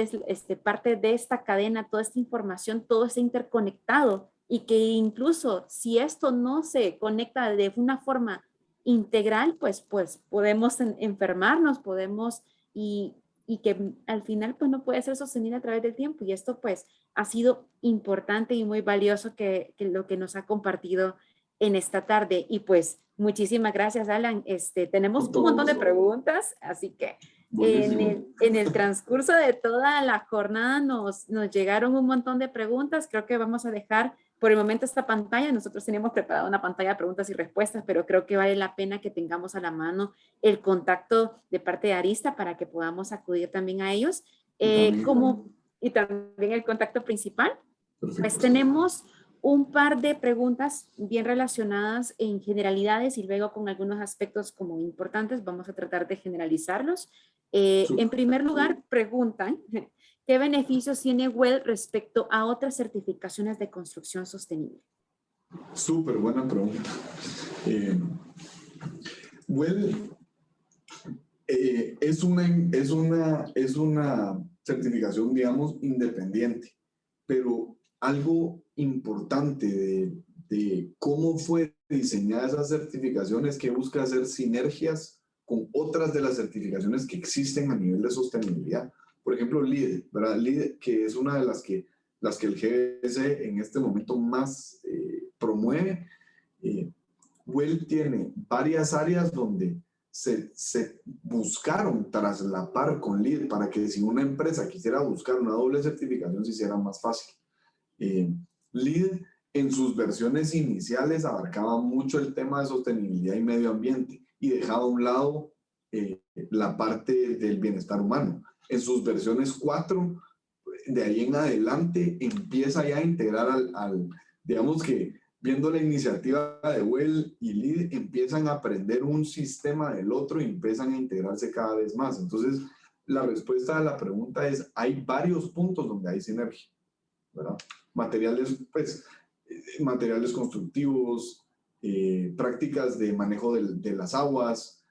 Speaker 1: parte de esta cadena, toda esta información, todo está interconectado y que incluso si esto no se conecta de una forma integral, pues podemos enfermarnos, podemos y que al final pues no puede ser sostenible a través del tiempo. Y esto pues ha sido importante y muy valioso que lo que nos ha compartido en esta tarde. Y pues muchísimas gracias, Alan. Tenemos un montón de preguntas, así que en el transcurso de toda la jornada nos llegaron un montón de preguntas. Creo que vamos a dejar por el momento esta pantalla. Nosotros teníamos preparado una pantalla de preguntas y respuestas, pero creo que vale la pena que tengamos a la mano el contacto de parte de Arista para que podamos acudir también a ellos. Y también el contacto principal.
Speaker 2: Perfecto.
Speaker 1: Pues tenemos un par de preguntas bien relacionadas en generalidades y luego con algunos aspectos como importantes. Vamos a tratar de generalizarlos. En primer lugar, preguntan, ¿qué beneficios tiene WELL respecto a otras certificaciones de construcción sostenible?
Speaker 2: Súper buena pregunta. WELL es una certificación, digamos, independiente, pero algo importante de cómo fue diseñada esa certificación es que busca hacer sinergias con otras de las certificaciones que existen a nivel de sostenibilidad. Por ejemplo, LEED, ¿verdad? LEED, que es una de las que el GBC en este momento más promueve. WELL tiene varias áreas donde se buscaron traslapar con LEED para que si una empresa quisiera buscar una doble certificación se hiciera más fácil. LEED en sus versiones iniciales abarcaba mucho el tema de sostenibilidad y medio ambiente y dejaba a un lado la parte del bienestar humano. En sus versiones 4, de ahí en adelante, empieza ya a integrar digamos que viendo la iniciativa de WELL y LEED, empiezan a aprender un sistema del otro y empiezan a integrarse cada vez más. Entonces, la respuesta a la pregunta es, hay varios puntos donde hay sinergia, ¿verdad? Materiales constructivos, prácticas de manejo de las aguas,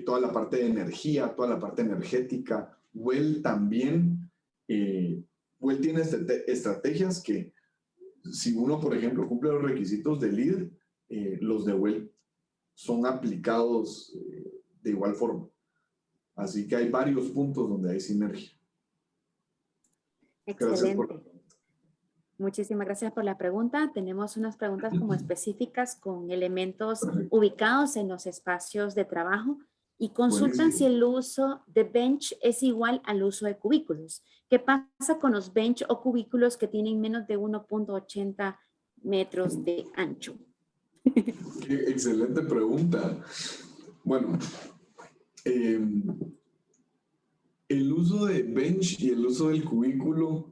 Speaker 2: toda la parte de energía, toda la parte energética. WELL también, WELL tiene estrategias que, si uno, por ejemplo, cumple los requisitos de LEED, los de WELL son aplicados de igual forma. Así que hay varios puntos donde hay sinergia.
Speaker 1: Excelente. Muchísimas gracias por la pregunta. Tenemos unas preguntas como específicas con elementos ubicados en los espacios de trabajo y consultan si el uso de bench es igual al uso de cubículos. ¿Qué pasa con los bench o cubículos que tienen menos de 1.80 metros de ancho?
Speaker 2: Qué excelente pregunta. Bueno, el uso de bench y el uso del cubículo,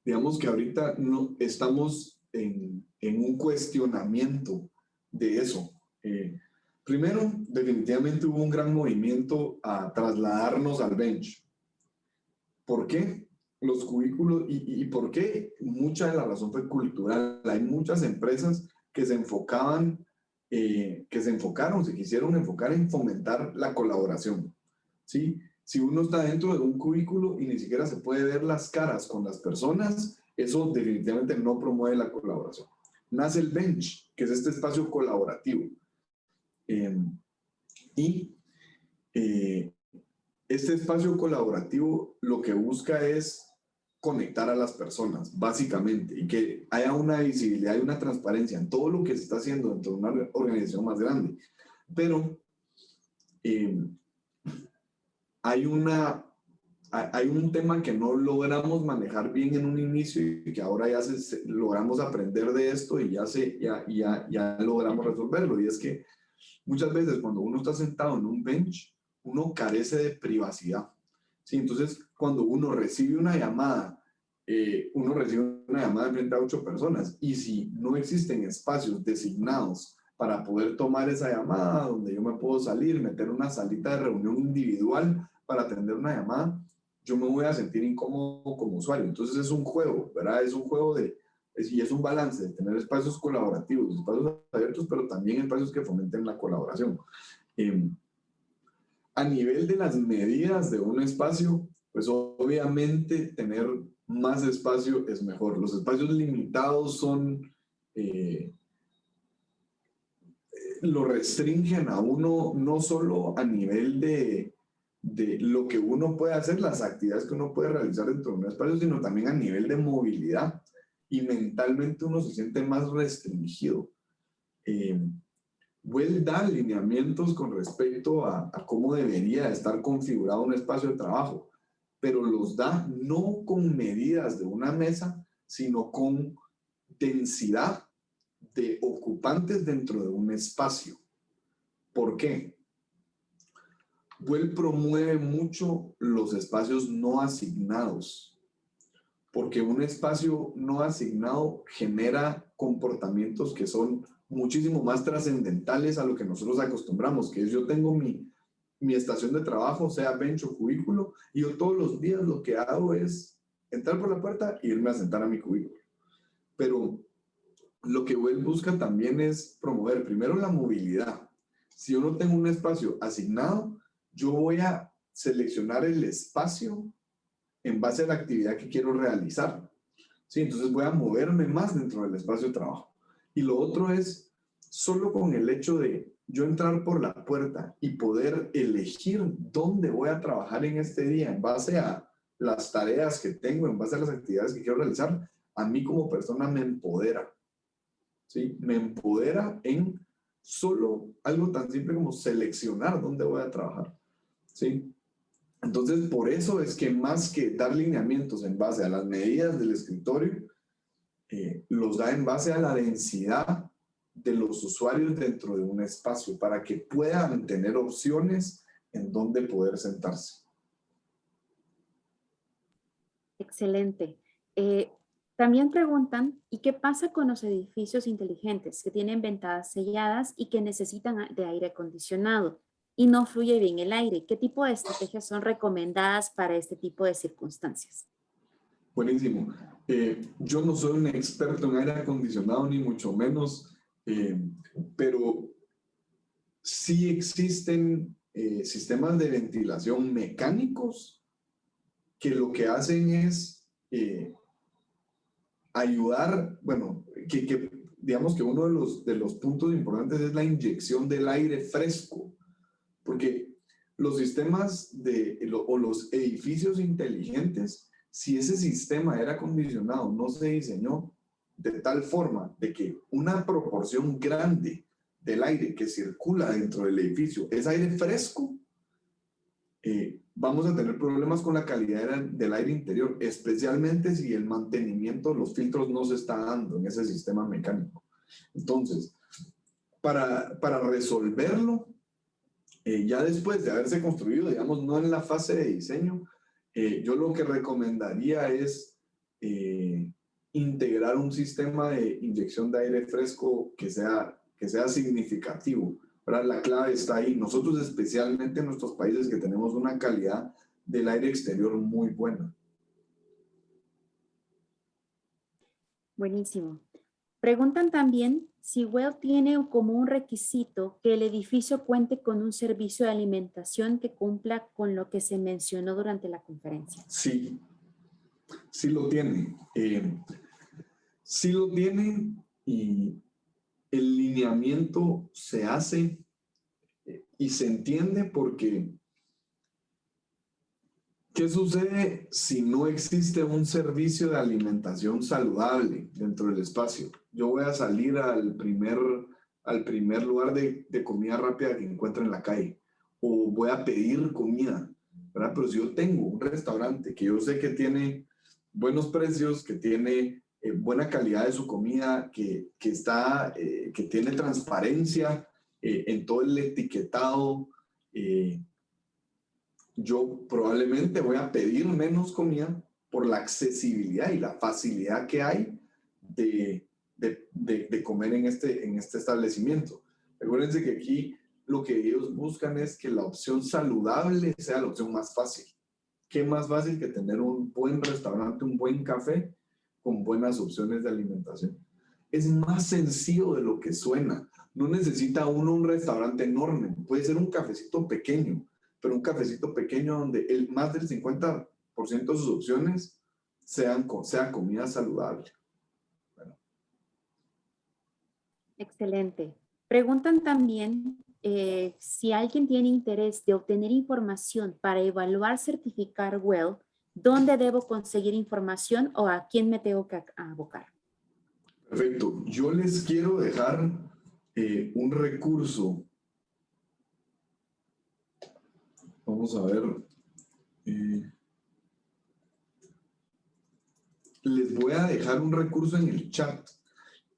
Speaker 2: digamos que ahorita no estamos en un cuestionamiento de eso. Primero, definitivamente hubo un gran movimiento a trasladarnos al bench. ¿Por qué? Los cubículos, y por qué mucha de la razón fue cultural. Hay muchas empresas que se enfocaron, se quisieron enfocar en fomentar la colaboración, ¿sí? Si uno está dentro de un cubículo y ni siquiera se puede ver las caras con las personas, eso definitivamente no promueve la colaboración. Nace el bench, que es este espacio colaborativo. Este espacio colaborativo lo que busca es conectar a las personas, básicamente, y que haya una visibilidad y una transparencia en todo lo que se está haciendo dentro de una organización más grande. Pero hay un tema que no logramos manejar bien en un inicio y que ahora ya logramos aprender de esto y ya logramos resolverlo. Y es que muchas veces cuando uno está sentado en un bench, uno carece de privacidad. ¿Sí? Entonces, cuando uno recibe una llamada frente a 8 personas y si no existen espacios designados para poder tomar esa llamada, donde yo me puedo salir, meter una salita de reunión individual para atender una llamada, yo me voy a sentir incómodo como usuario. Entonces es un juego, ¿verdad? Es un juego y es un balance de tener espacios colaborativos, espacios abiertos, pero también espacios que fomenten la colaboración. A nivel de las medidas de un espacio, pues obviamente tener más espacio es mejor. Los espacios limitados son, lo restringen a uno no solo a nivel de lo que uno puede hacer, las actividades que uno puede realizar dentro de un espacio, sino también a nivel de movilidad. Y mentalmente uno se siente más restringido. Well da lineamientos con respecto a cómo debería estar configurado un espacio de trabajo, pero los da no con medidas de una mesa, sino con densidad de ocupantes dentro de un espacio. ¿Por qué? Well promueve mucho los espacios no asignados, porque un espacio no asignado genera comportamientos que son muchísimo más trascendentales a lo que nosotros acostumbramos, que es yo tengo mi estación de trabajo, sea bench o cubículo, y yo todos los días lo que hago es entrar por la puerta e irme a sentar a mi cubículo. Pero lo que Well busca también es promover primero la movilidad. Si yo no tengo un espacio asignado, yo voy a seleccionar el espacio en base a la actividad que quiero realizar. ¿Sí? Entonces voy a moverme más dentro del espacio de trabajo. Y lo otro es, solo con el hecho de yo entrar por la puerta y poder elegir dónde voy a trabajar en este día en base a las tareas que tengo, en base a las actividades que quiero realizar, a mí como persona me empodera. ¿Sí? Me empodera en solo algo tan simple como seleccionar dónde voy a trabajar. ¿Sí? Entonces, por eso es que más que dar lineamientos en base a las medidas del escritorio, los da en base a la densidad de los usuarios dentro de un espacio para que puedan tener opciones en donde poder sentarse.
Speaker 1: Excelente. También preguntan, ¿y qué pasa con los edificios inteligentes que tienen ventanas selladas y que necesitan de aire acondicionado y no fluye bien el aire? ¿Qué tipo de estrategias son recomendadas para este tipo de circunstancias?
Speaker 2: Buenísimo. Yo no soy un experto en aire acondicionado, ni mucho menos, pero sí existen sistemas de ventilación mecánicos que lo que hacen es ayudar, bueno, digamos que uno de los puntos importantes es la inyección del aire fresco, porque los sistemas o los edificios inteligentes, si ese sistema de aire acondicionado no se diseñó de tal forma de que una proporción grande del aire que circula dentro del edificio es aire fresco, vamos a tener problemas con la calidad del aire interior, especialmente si el mantenimiento, los filtros no se está dando en ese sistema mecánico. Entonces, para resolverlo, ya después de haberse construido, digamos, no en la fase de diseño, yo lo que recomendaría es integrar un sistema de inyección de aire fresco que sea significativo. ¿Verdad? La clave está ahí. Nosotros, especialmente en nuestros países que tenemos una calidad del aire exterior muy buena.
Speaker 1: Buenísimo. Preguntan también si Well tiene como un requisito que el edificio cuente con un servicio de alimentación que cumpla con lo que se mencionó durante la conferencia.
Speaker 2: Sí, sí lo tiene. Sí lo tiene y el lineamiento se hace y se entiende porque ¿qué sucede si no existe un servicio de alimentación saludable dentro del espacio? Yo voy a salir al primer lugar de comida rápida que encuentre en la calle o voy a pedir comida, ¿verdad? Pero si yo tengo un restaurante que yo sé que tiene buenos precios, que tiene buena calidad de su comida, que tiene transparencia en todo el etiquetado, yo probablemente voy a pedir menos comida por la accesibilidad y la facilidad que hay de comer en este establecimiento. Recuérdense que aquí lo que ellos buscan es que la opción saludable sea la opción más fácil. ¿Qué más fácil que tener un buen restaurante, un buen café con buenas opciones de alimentación? Es más sencillo de lo que suena. No necesita uno un restaurante enorme, puede ser un cafecito pequeño, pero un cafecito pequeño donde más del 50% de sus opciones sea comida saludable. Bueno.
Speaker 1: Excelente. Preguntan también si alguien tiene interés de obtener información para evaluar certificar WELL, ¿dónde debo conseguir información o a quién me tengo que abocar?
Speaker 2: Perfecto. Yo les quiero dejar un recurso. Vamos a ver. Les voy a dejar un recurso en el chat.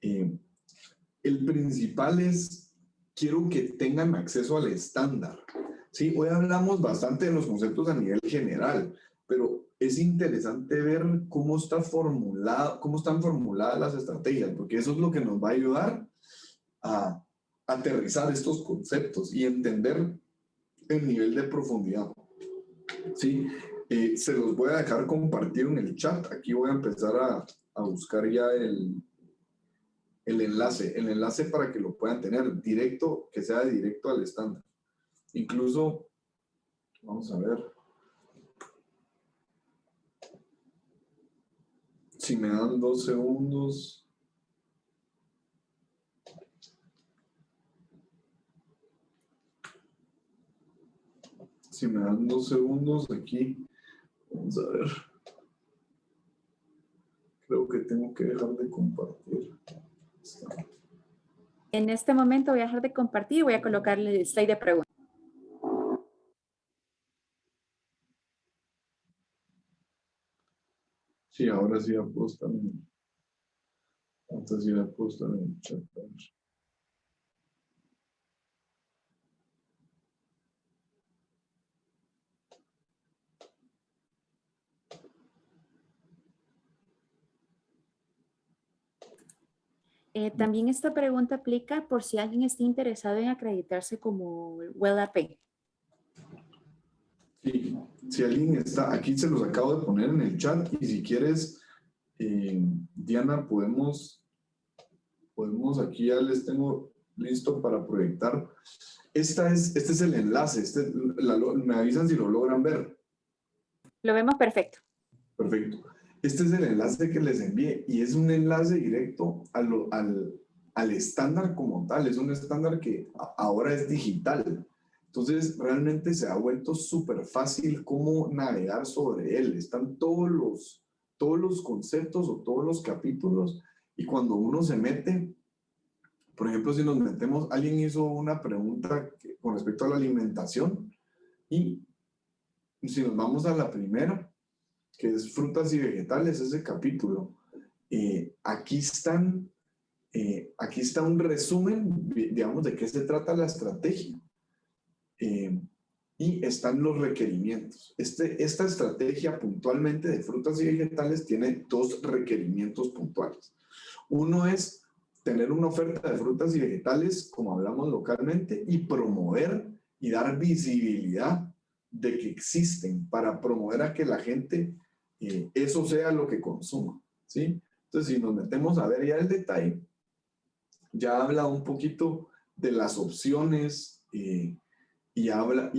Speaker 2: El principal es, quiero que tengan acceso al estándar. Sí, hoy hablamos bastante de los conceptos a nivel general, pero es interesante ver cómo están formuladas las estrategias, porque eso es lo que nos va a ayudar a aterrizar estos conceptos y entender el nivel de profundidad. Sí, se los voy a dejar compartir en el chat. Aquí voy a empezar a buscar ya el enlace para que lo puedan tener directo, que sea directo al estándar. Incluso, vamos a ver. Si me dan 2 segundos. Si me dan 2 segundos aquí, vamos a ver. Creo que tengo que dejar de compartir.
Speaker 1: En este momento voy a dejar de compartir y voy a colocarle el slide de preguntas.
Speaker 2: Sí, ahora sí apostan. Antes sí apostan en el chat.
Speaker 1: También esta pregunta aplica por si alguien está interesado en acreditarse como WellAP.
Speaker 2: Sí, si alguien está, aquí se los acabo de poner en el chat y si quieres, Diana, podemos aquí ya les tengo listo para proyectar. Este es el enlace, me avisan si lo logran ver.
Speaker 1: Lo vemos perfecto.
Speaker 2: Perfecto. Este es el enlace que les envié y es un enlace directo al estándar como tal. Es un estándar que ahora es digital. Entonces, realmente se ha vuelto súper fácil cómo navegar sobre él. Están todos los conceptos o todos los capítulos y cuando uno se mete, por ejemplo, si nos metemos, alguien hizo una pregunta con respecto a la alimentación y si nos vamos a la primera, que es frutas y vegetales, ese capítulo. Aquí está un resumen, digamos, de qué se trata la estrategia. Y están los requerimientos. Esta estrategia puntualmente de frutas y vegetales tiene 2 requerimientos puntuales. Uno es tener una oferta de frutas y vegetales, como hablamos localmente, y promover y dar visibilidad de que existen para promover a que la gente eso sea lo que consuma, ¿sí? Entonces, si nos metemos a ver ya el detalle, ya habla un poquito de las opciones y habla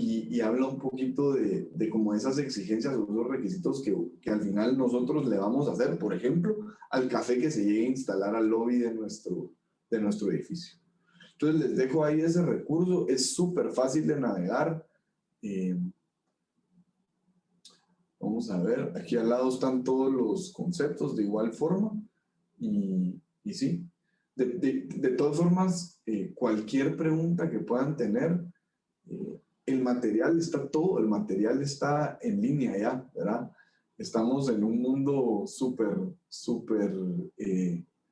Speaker 2: un poquito de como esas exigencias o esos requisitos que al final nosotros le vamos a hacer, por ejemplo, al café que se llegue a instalar al lobby de nuestro edificio. Entonces, les dejo ahí ese recurso, es súper fácil de navegar. Vamos a ver, aquí al lado están todos los conceptos de igual forma y sí, de todas formas, cualquier pregunta que puedan tener, el material está en línea ya, ¿verdad? Estamos en un mundo súper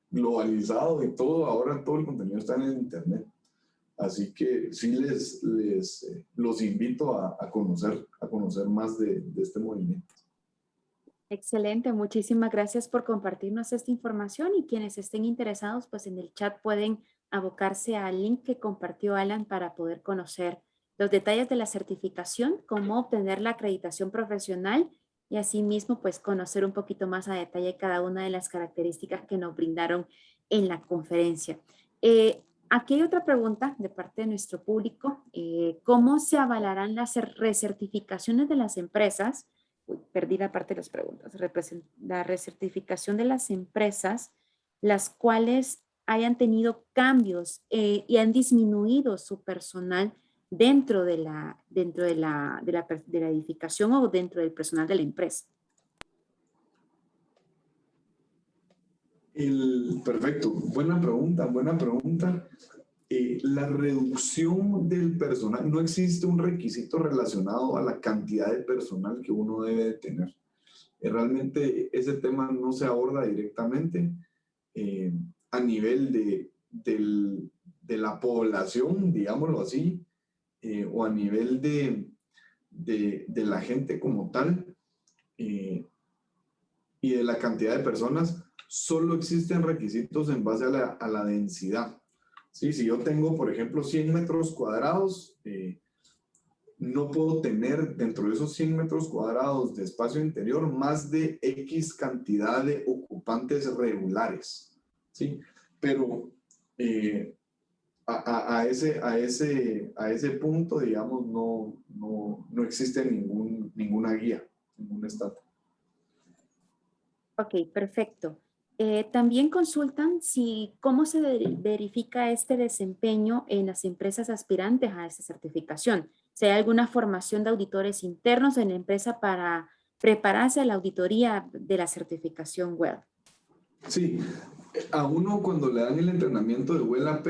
Speaker 2: globalizado y ahora todo el contenido está en el internet. Así que sí los invito a conocer más de este movimiento.
Speaker 1: Excelente, muchísimas gracias por compartirnos esta información y quienes estén interesados, pues en el chat pueden abocarse al link que compartió Alan para poder conocer los detalles de la certificación, cómo obtener la acreditación profesional y asimismo pues conocer un poquito más a detalle cada una de las características que nos brindaron en la conferencia. Aquí hay otra pregunta de parte de nuestro público. ¿Cómo se avalarán las recertificaciones de las empresas? Uy, perdí la parte de las preguntas. La recertificación de las empresas, las cuales hayan tenido cambios y han disminuido su personal dentro de la edificación o dentro del personal de la empresa.
Speaker 2: Perfecto, buena pregunta, buena pregunta. La reducción del personal, no existe un requisito relacionado a la cantidad de personal que uno debe de tener. Realmente ese tema no se aborda directamente a nivel de la población, digámoslo así, o a nivel de la gente como tal, y de la cantidad de personas. Solo existen requisitos en base a la densidad. ¿Sí? Si yo tengo, por ejemplo, 100 metros cuadrados, no puedo tener dentro de esos 100 metros cuadrados de espacio interior más de X cantidad de ocupantes regulares. ¿Sí? Pero a ese punto, digamos, no existe ninguna guía, ningún estatus.
Speaker 1: Ok, perfecto. También consultan cómo se verifica este desempeño en las empresas aspirantes a esta certificación. Si hay alguna formación de auditores internos en la empresa para prepararse a la auditoría de la certificación WELL.
Speaker 2: Sí, a uno cuando le dan el entrenamiento de WELL AP,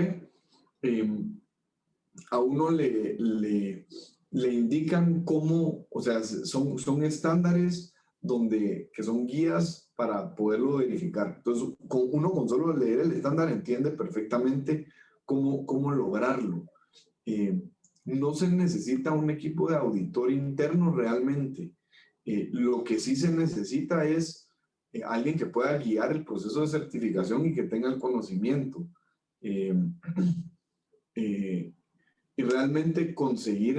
Speaker 2: a uno le indican cómo, o sea, son estándares que son guías para poderlo verificar. Entonces, uno con solo leer el estándar entiende perfectamente cómo lograrlo. No se necesita un equipo de auditor interno realmente. Lo que sí se necesita es alguien que pueda guiar el proceso de certificación y que tenga el conocimiento. Y realmente conseguir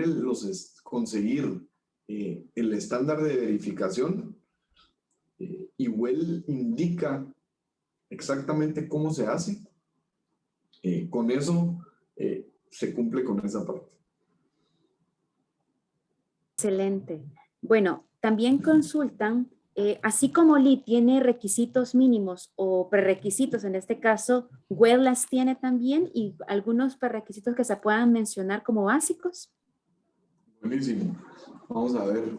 Speaker 2: el estándar de verificación, y WELL indica exactamente cómo se hace. Con eso se cumple con esa parte.
Speaker 1: Excelente. Bueno, también consultan, así como LEED tiene requisitos mínimos o prerequisitos, en este caso, WELL las tiene también y algunos prerequisitos que se puedan mencionar como básicos.
Speaker 2: Buenísimo. Vamos a ver.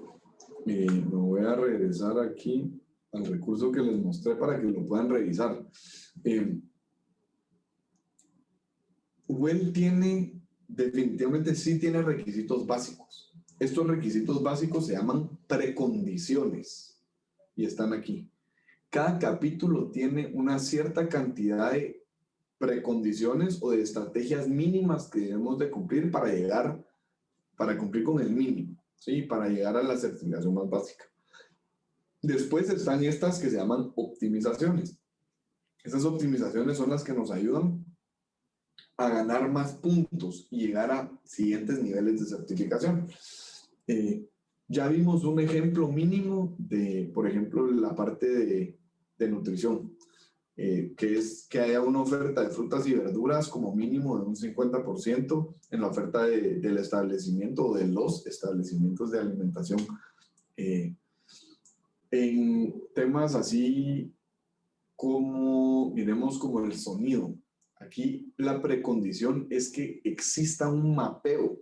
Speaker 2: Me voy a regresar aquí al recurso que les mostré para que lo puedan revisar. WELL definitivamente sí tiene requisitos básicos. Estos requisitos básicos se llaman precondiciones y están aquí. Cada capítulo tiene una cierta cantidad de precondiciones o de estrategias mínimas que debemos de cumplir para cumplir con el mínimo, ¿sí? Para llegar a la certificación más básica. Después están estas que se llaman optimizaciones. Estas optimizaciones son las que nos ayudan a ganar más puntos y llegar a siguientes niveles de certificación. Ya vimos un ejemplo mínimo de, por ejemplo, la parte de nutrición, que es que haya una oferta de frutas y verduras como mínimo de un 50% en la oferta del establecimiento o de los establecimientos de alimentación. En temas así como, miremos como el sonido. Aquí la precondición es que exista un mapeo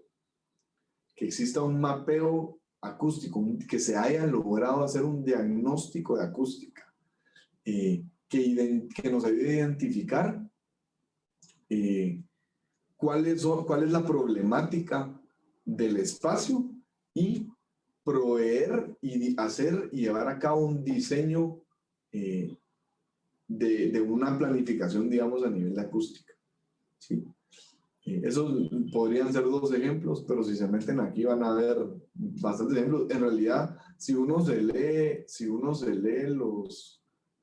Speaker 2: acústico, que se haya logrado hacer un diagnóstico de acústica, que nos ayude a identificar cuál es la problemática del espacio y proveer y hacer y llevar a cabo un diseño de una planificación, digamos, a nivel de acústica. ¿Sí? Esos podrían ser 2 ejemplos, pero si se meten aquí van a ver bastantes ejemplos. En realidad, si uno se lee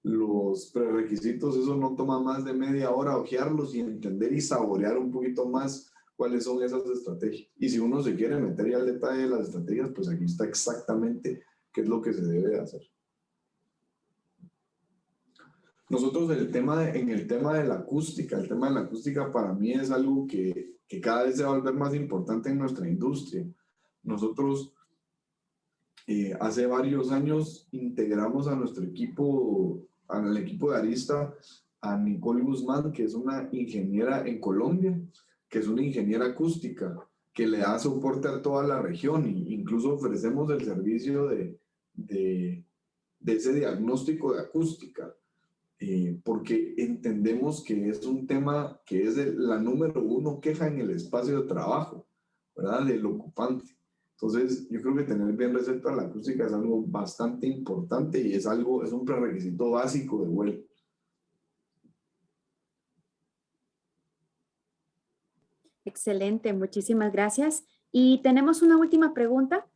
Speaker 2: los prerequisitos, eso no toma más de media hora hojearlos y entender y saborear un poquito más cuáles son esas estrategias. Y si uno se quiere meter ya al detalle de las estrategias, pues aquí está exactamente qué es lo que se debe hacer. Nosotros en el tema de la acústica, el tema de la acústica para mí es algo que cada vez se va a volver más importante en nuestra industria. Nosotros hace varios años integramos a nuestro equipo, al equipo de Arista, a Nicole Guzmán, que es una ingeniera en Colombia, que es una ingeniera acústica, que le da soporte a toda la región e incluso ofrecemos el servicio de ese diagnóstico de acústica. Porque entendemos que es un tema que es la número uno queja en el espacio de trabajo, ¿verdad? Del ocupante. Entonces, yo creo que tener bien resuelta la acústica es algo bastante importante y es un prerequisito básico de vuelo.
Speaker 1: Excelente, muchísimas gracias. Y tenemos una última pregunta.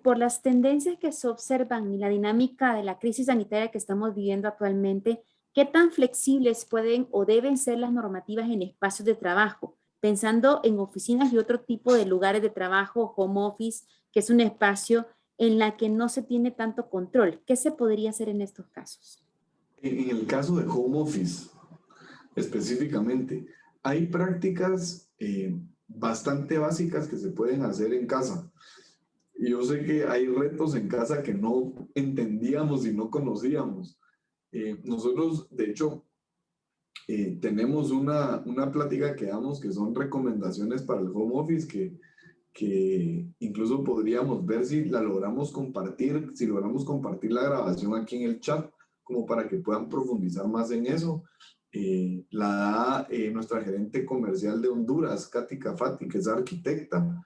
Speaker 1: Por las tendencias que se observan y la dinámica de la crisis sanitaria que estamos viviendo actualmente, ¿qué tan flexibles pueden o deben ser las normativas en espacios de trabajo? Pensando en oficinas y otro tipo de lugares de trabajo, home office, que es un espacio en la que no se tiene tanto control. ¿Qué se podría hacer en estos casos?
Speaker 2: En el caso de home office, específicamente, hay prácticas bastante básicas que se pueden hacer en casa. Y yo sé que hay retos en casa que no entendíamos y no conocíamos. Nosotros, de hecho, tenemos una plática que damos que son recomendaciones para el home office que incluso podríamos ver si la logramos compartir, si logramos compartir la grabación aquí en el chat, como para que puedan profundizar más en eso. La da nuestra gerente comercial de Honduras, Katy Cafati, que es arquitecta,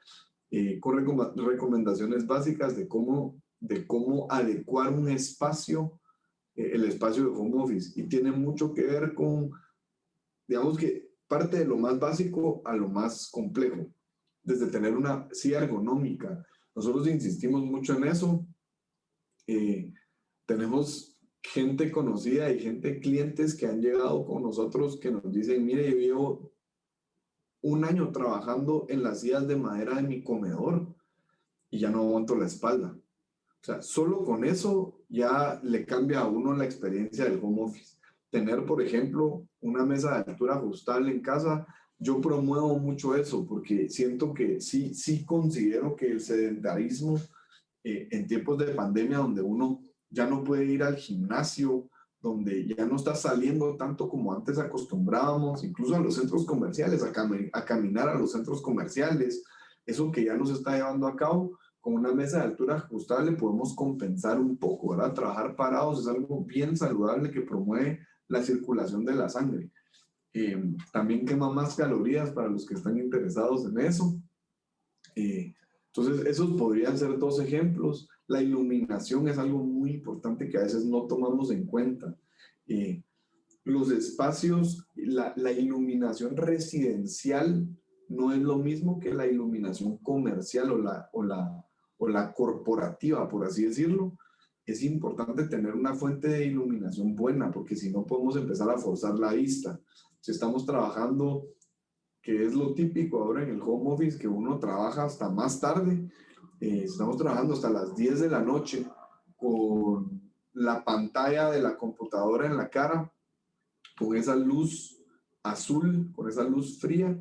Speaker 2: con recomendaciones básicas de cómo adecuar un espacio, el espacio de home office. Y tiene mucho que ver con, digamos que parte de lo más básico a lo más complejo, desde tener una silla ergonómica. Nosotros insistimos mucho en eso. Tenemos gente conocida y clientes que han llegado con nosotros que nos dicen, mire, yo llevo un año trabajando en las sillas de madera de mi comedor y ya no aguanto la espalda. O sea, solo con eso ya le cambia a uno la experiencia del home office. Tener, por ejemplo, una mesa de altura ajustable en casa, yo promuevo mucho eso porque siento que sí considero que el sedentarismo en tiempos de pandemia donde uno ya no puede ir al gimnasio, donde ya no está saliendo tanto como antes acostumbrábamos, incluso a los centros comerciales, a caminar a los centros comerciales, eso que ya no se está llevando a cabo, con una mesa de altura ajustable podemos compensar un poco, ¿verdad? Trabajar parados es algo bien saludable que promueve la circulación de la sangre. También quema más calorías para los que están interesados en eso. Entonces, esos podrían ser dos ejemplos. La iluminación es algo muy importante que a veces no tomamos en cuenta. Los espacios, la iluminación residencial no es lo mismo que la iluminación comercial o la corporativa, por así decirlo. Es importante tener una fuente de iluminación buena, porque si no podemos empezar a forzar la vista. Si estamos trabajando, que es lo típico ahora en el home office, que uno trabaja hasta más tarde, estamos trabajando hasta las 10 de la noche con la pantalla de la computadora en la cara, con esa luz azul, con esa luz fría.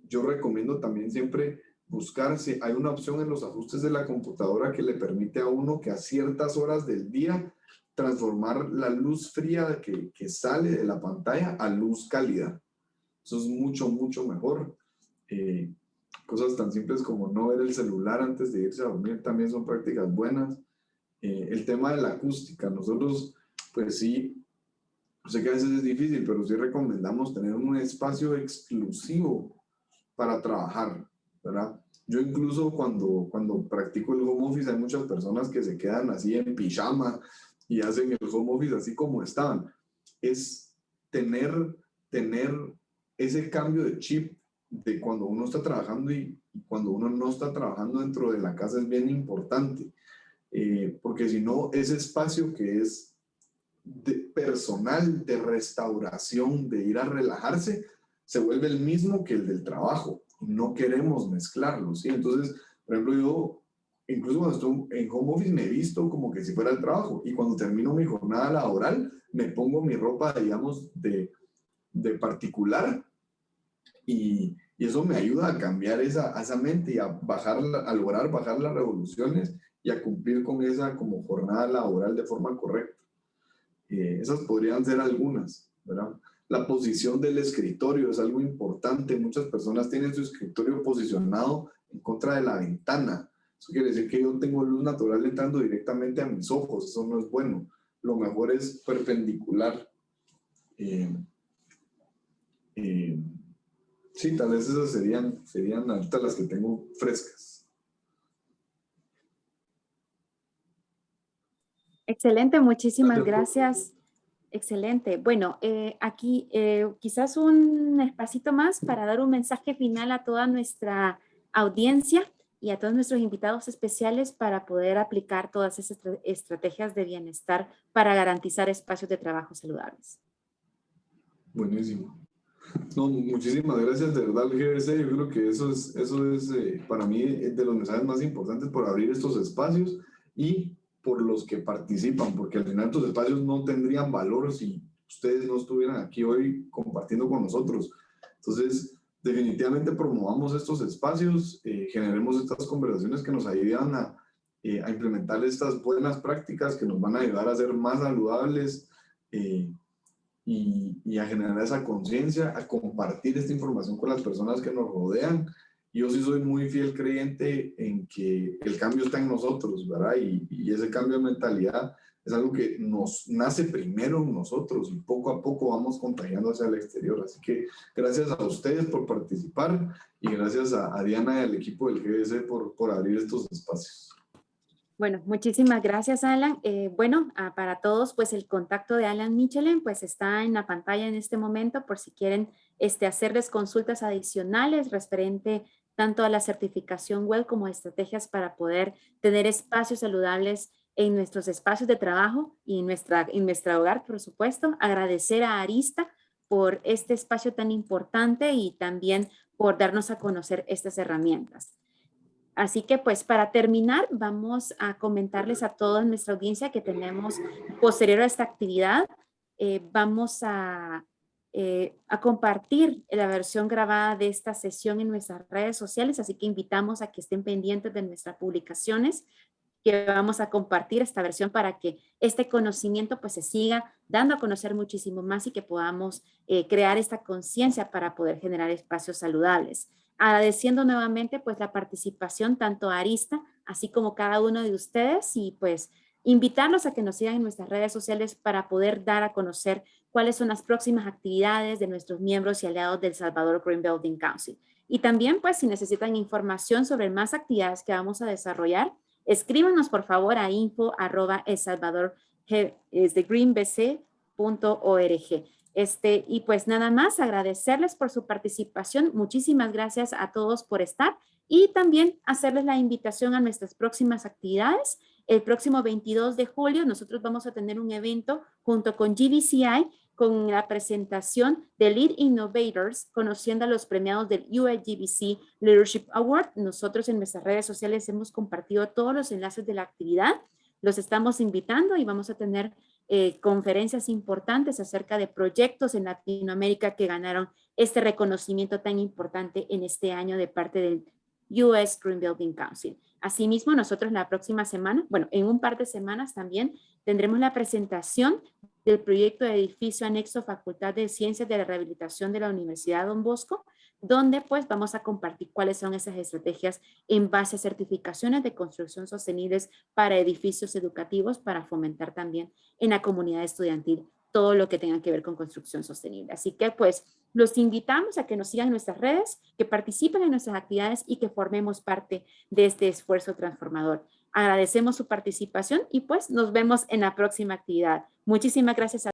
Speaker 2: Yo recomiendo también siempre buscar si hay una opción en los ajustes de la computadora que le permite a uno que a ciertas horas del día transformar la luz fría que sale de la pantalla a luz cálida. Eso es mucho, mucho mejor. Cosas tan simples como no ver el celular antes de irse a dormir también son prácticas buenas. El tema de la acústica, nosotros pues sí, sé que a veces es difícil, pero sí recomendamos tener un espacio exclusivo para trabajar, ¿verdad? Yo incluso cuando practico el home office hay muchas personas que se quedan así en pijama y hacen el home office así como están. Es tener ese cambio de chip de cuando uno está trabajando y cuando uno no está trabajando dentro de la casa es bien importante, porque si no, ese espacio que es personal, de restauración, de ir a relajarse, se vuelve el mismo que el del trabajo. No queremos mezclarlos, ¿sí? Entonces, por ejemplo, yo, incluso cuando estoy en home office, me he visto como que si fuera el trabajo. Y cuando termino mi jornada laboral, me pongo mi ropa, digamos, de particular y eso me ayuda a cambiar esa mente y a lograr bajar las revoluciones y a cumplir con esa como jornada laboral de forma correcta. Esas podrían ser algunas, ¿verdad? La posición del escritorio es algo importante. Muchas personas tienen su escritorio posicionado en contra de la ventana. Eso quiere decir que yo tengo luz natural entrando directamente a mis ojos. Eso no es bueno. Lo mejor es perpendicular. Sí, tal vez esas serían ahorita las que tengo frescas.
Speaker 1: Excelente, muchísimas gracias. Excelente. Bueno, aquí quizás un espacito más para dar un mensaje final a toda nuestra audiencia y a todos nuestros invitados especiales para poder aplicar todas esas estrategias de bienestar para garantizar espacios de trabajo saludables.
Speaker 2: Buenísimo. No, muchísimas gracias, de verdad, al GBC. Yo creo que eso es para mí de los mensajes más importantes por abrir estos espacios y por los que participan, porque al final estos espacios no tendrían valor si ustedes no estuvieran aquí hoy compartiendo con nosotros. Entonces, definitivamente promovamos estos espacios, generemos estas conversaciones que nos ayudan a implementar estas buenas prácticas que nos van a ayudar a ser más saludables, y a generar esa conciencia, a compartir esta información con las personas que nos rodean. Yo sí soy muy fiel creyente en que el cambio está en nosotros, ¿verdad? Y ese cambio de mentalidad es algo que nos nace primero en nosotros y poco a poco vamos contagiando hacia el exterior. Así que gracias a ustedes por participar y gracias a Diana y al equipo del GBC por abrir estos espacios.
Speaker 1: Bueno, muchísimas gracias, Alan. Para todos, pues el contacto de Alan Michelin pues está en la pantalla en este momento por si quieren hacerles consultas adicionales referente tanto a la certificación web como a estrategias para poder tener espacios saludables en nuestros espacios de trabajo y en nuestra hogar, por supuesto. Agradecer a Arista por este espacio tan importante y también por darnos a conocer estas herramientas. Así que pues para terminar vamos a comentarles a toda nuestra audiencia que tenemos posterior a esta actividad, vamos a compartir la versión grabada de esta sesión en nuestras redes sociales, así que invitamos a que estén pendientes de nuestras publicaciones que vamos a compartir esta versión para que este conocimiento pues se siga dando a conocer muchísimo más y que podamos crear esta conciencia para poder generar espacios saludables. Agradeciendo nuevamente pues la participación tanto a Arista, así como cada uno de ustedes y pues invitarlos a que nos sigan en nuestras redes sociales para poder dar a conocer cuáles son las próximas actividades de nuestros miembros y aliados del Salvador Green Building Council. Y también pues si necesitan información sobre más actividades que vamos a desarrollar, escríbanos por favor a info@elsalvadorgreenbc.org. Y pues nada más agradecerles por su participación. Muchísimas gracias a todos por estar y también hacerles la invitación a nuestras próximas actividades. El próximo 22 de julio nosotros vamos a tener un evento junto con GBCI con la presentación de Lead Innovators, conociendo a los premiados del USGBC Leadership Award. Nosotros en nuestras redes sociales hemos compartido todos los enlaces de la actividad. Los estamos invitando y vamos a tener conferencias importantes acerca de proyectos en Latinoamérica que ganaron este reconocimiento tan importante en este año de parte del US Green Building Council. Asimismo, nosotros la próxima semana, bueno, en un par de semanas también tendremos la presentación del proyecto de edificio anexo Facultad de Ciencias de la Rehabilitación de la Universidad Don Bosco, donde pues vamos a compartir cuáles son esas estrategias en base a certificaciones de construcción sostenibles para edificios educativos para fomentar también en la comunidad estudiantil todo lo que tenga que ver con construcción sostenible. Así que pues los invitamos a que nos sigan en nuestras redes, que participen en nuestras actividades y que formemos parte de este esfuerzo transformador. Agradecemos su participación y pues nos vemos en la próxima actividad. Muchísimas gracias a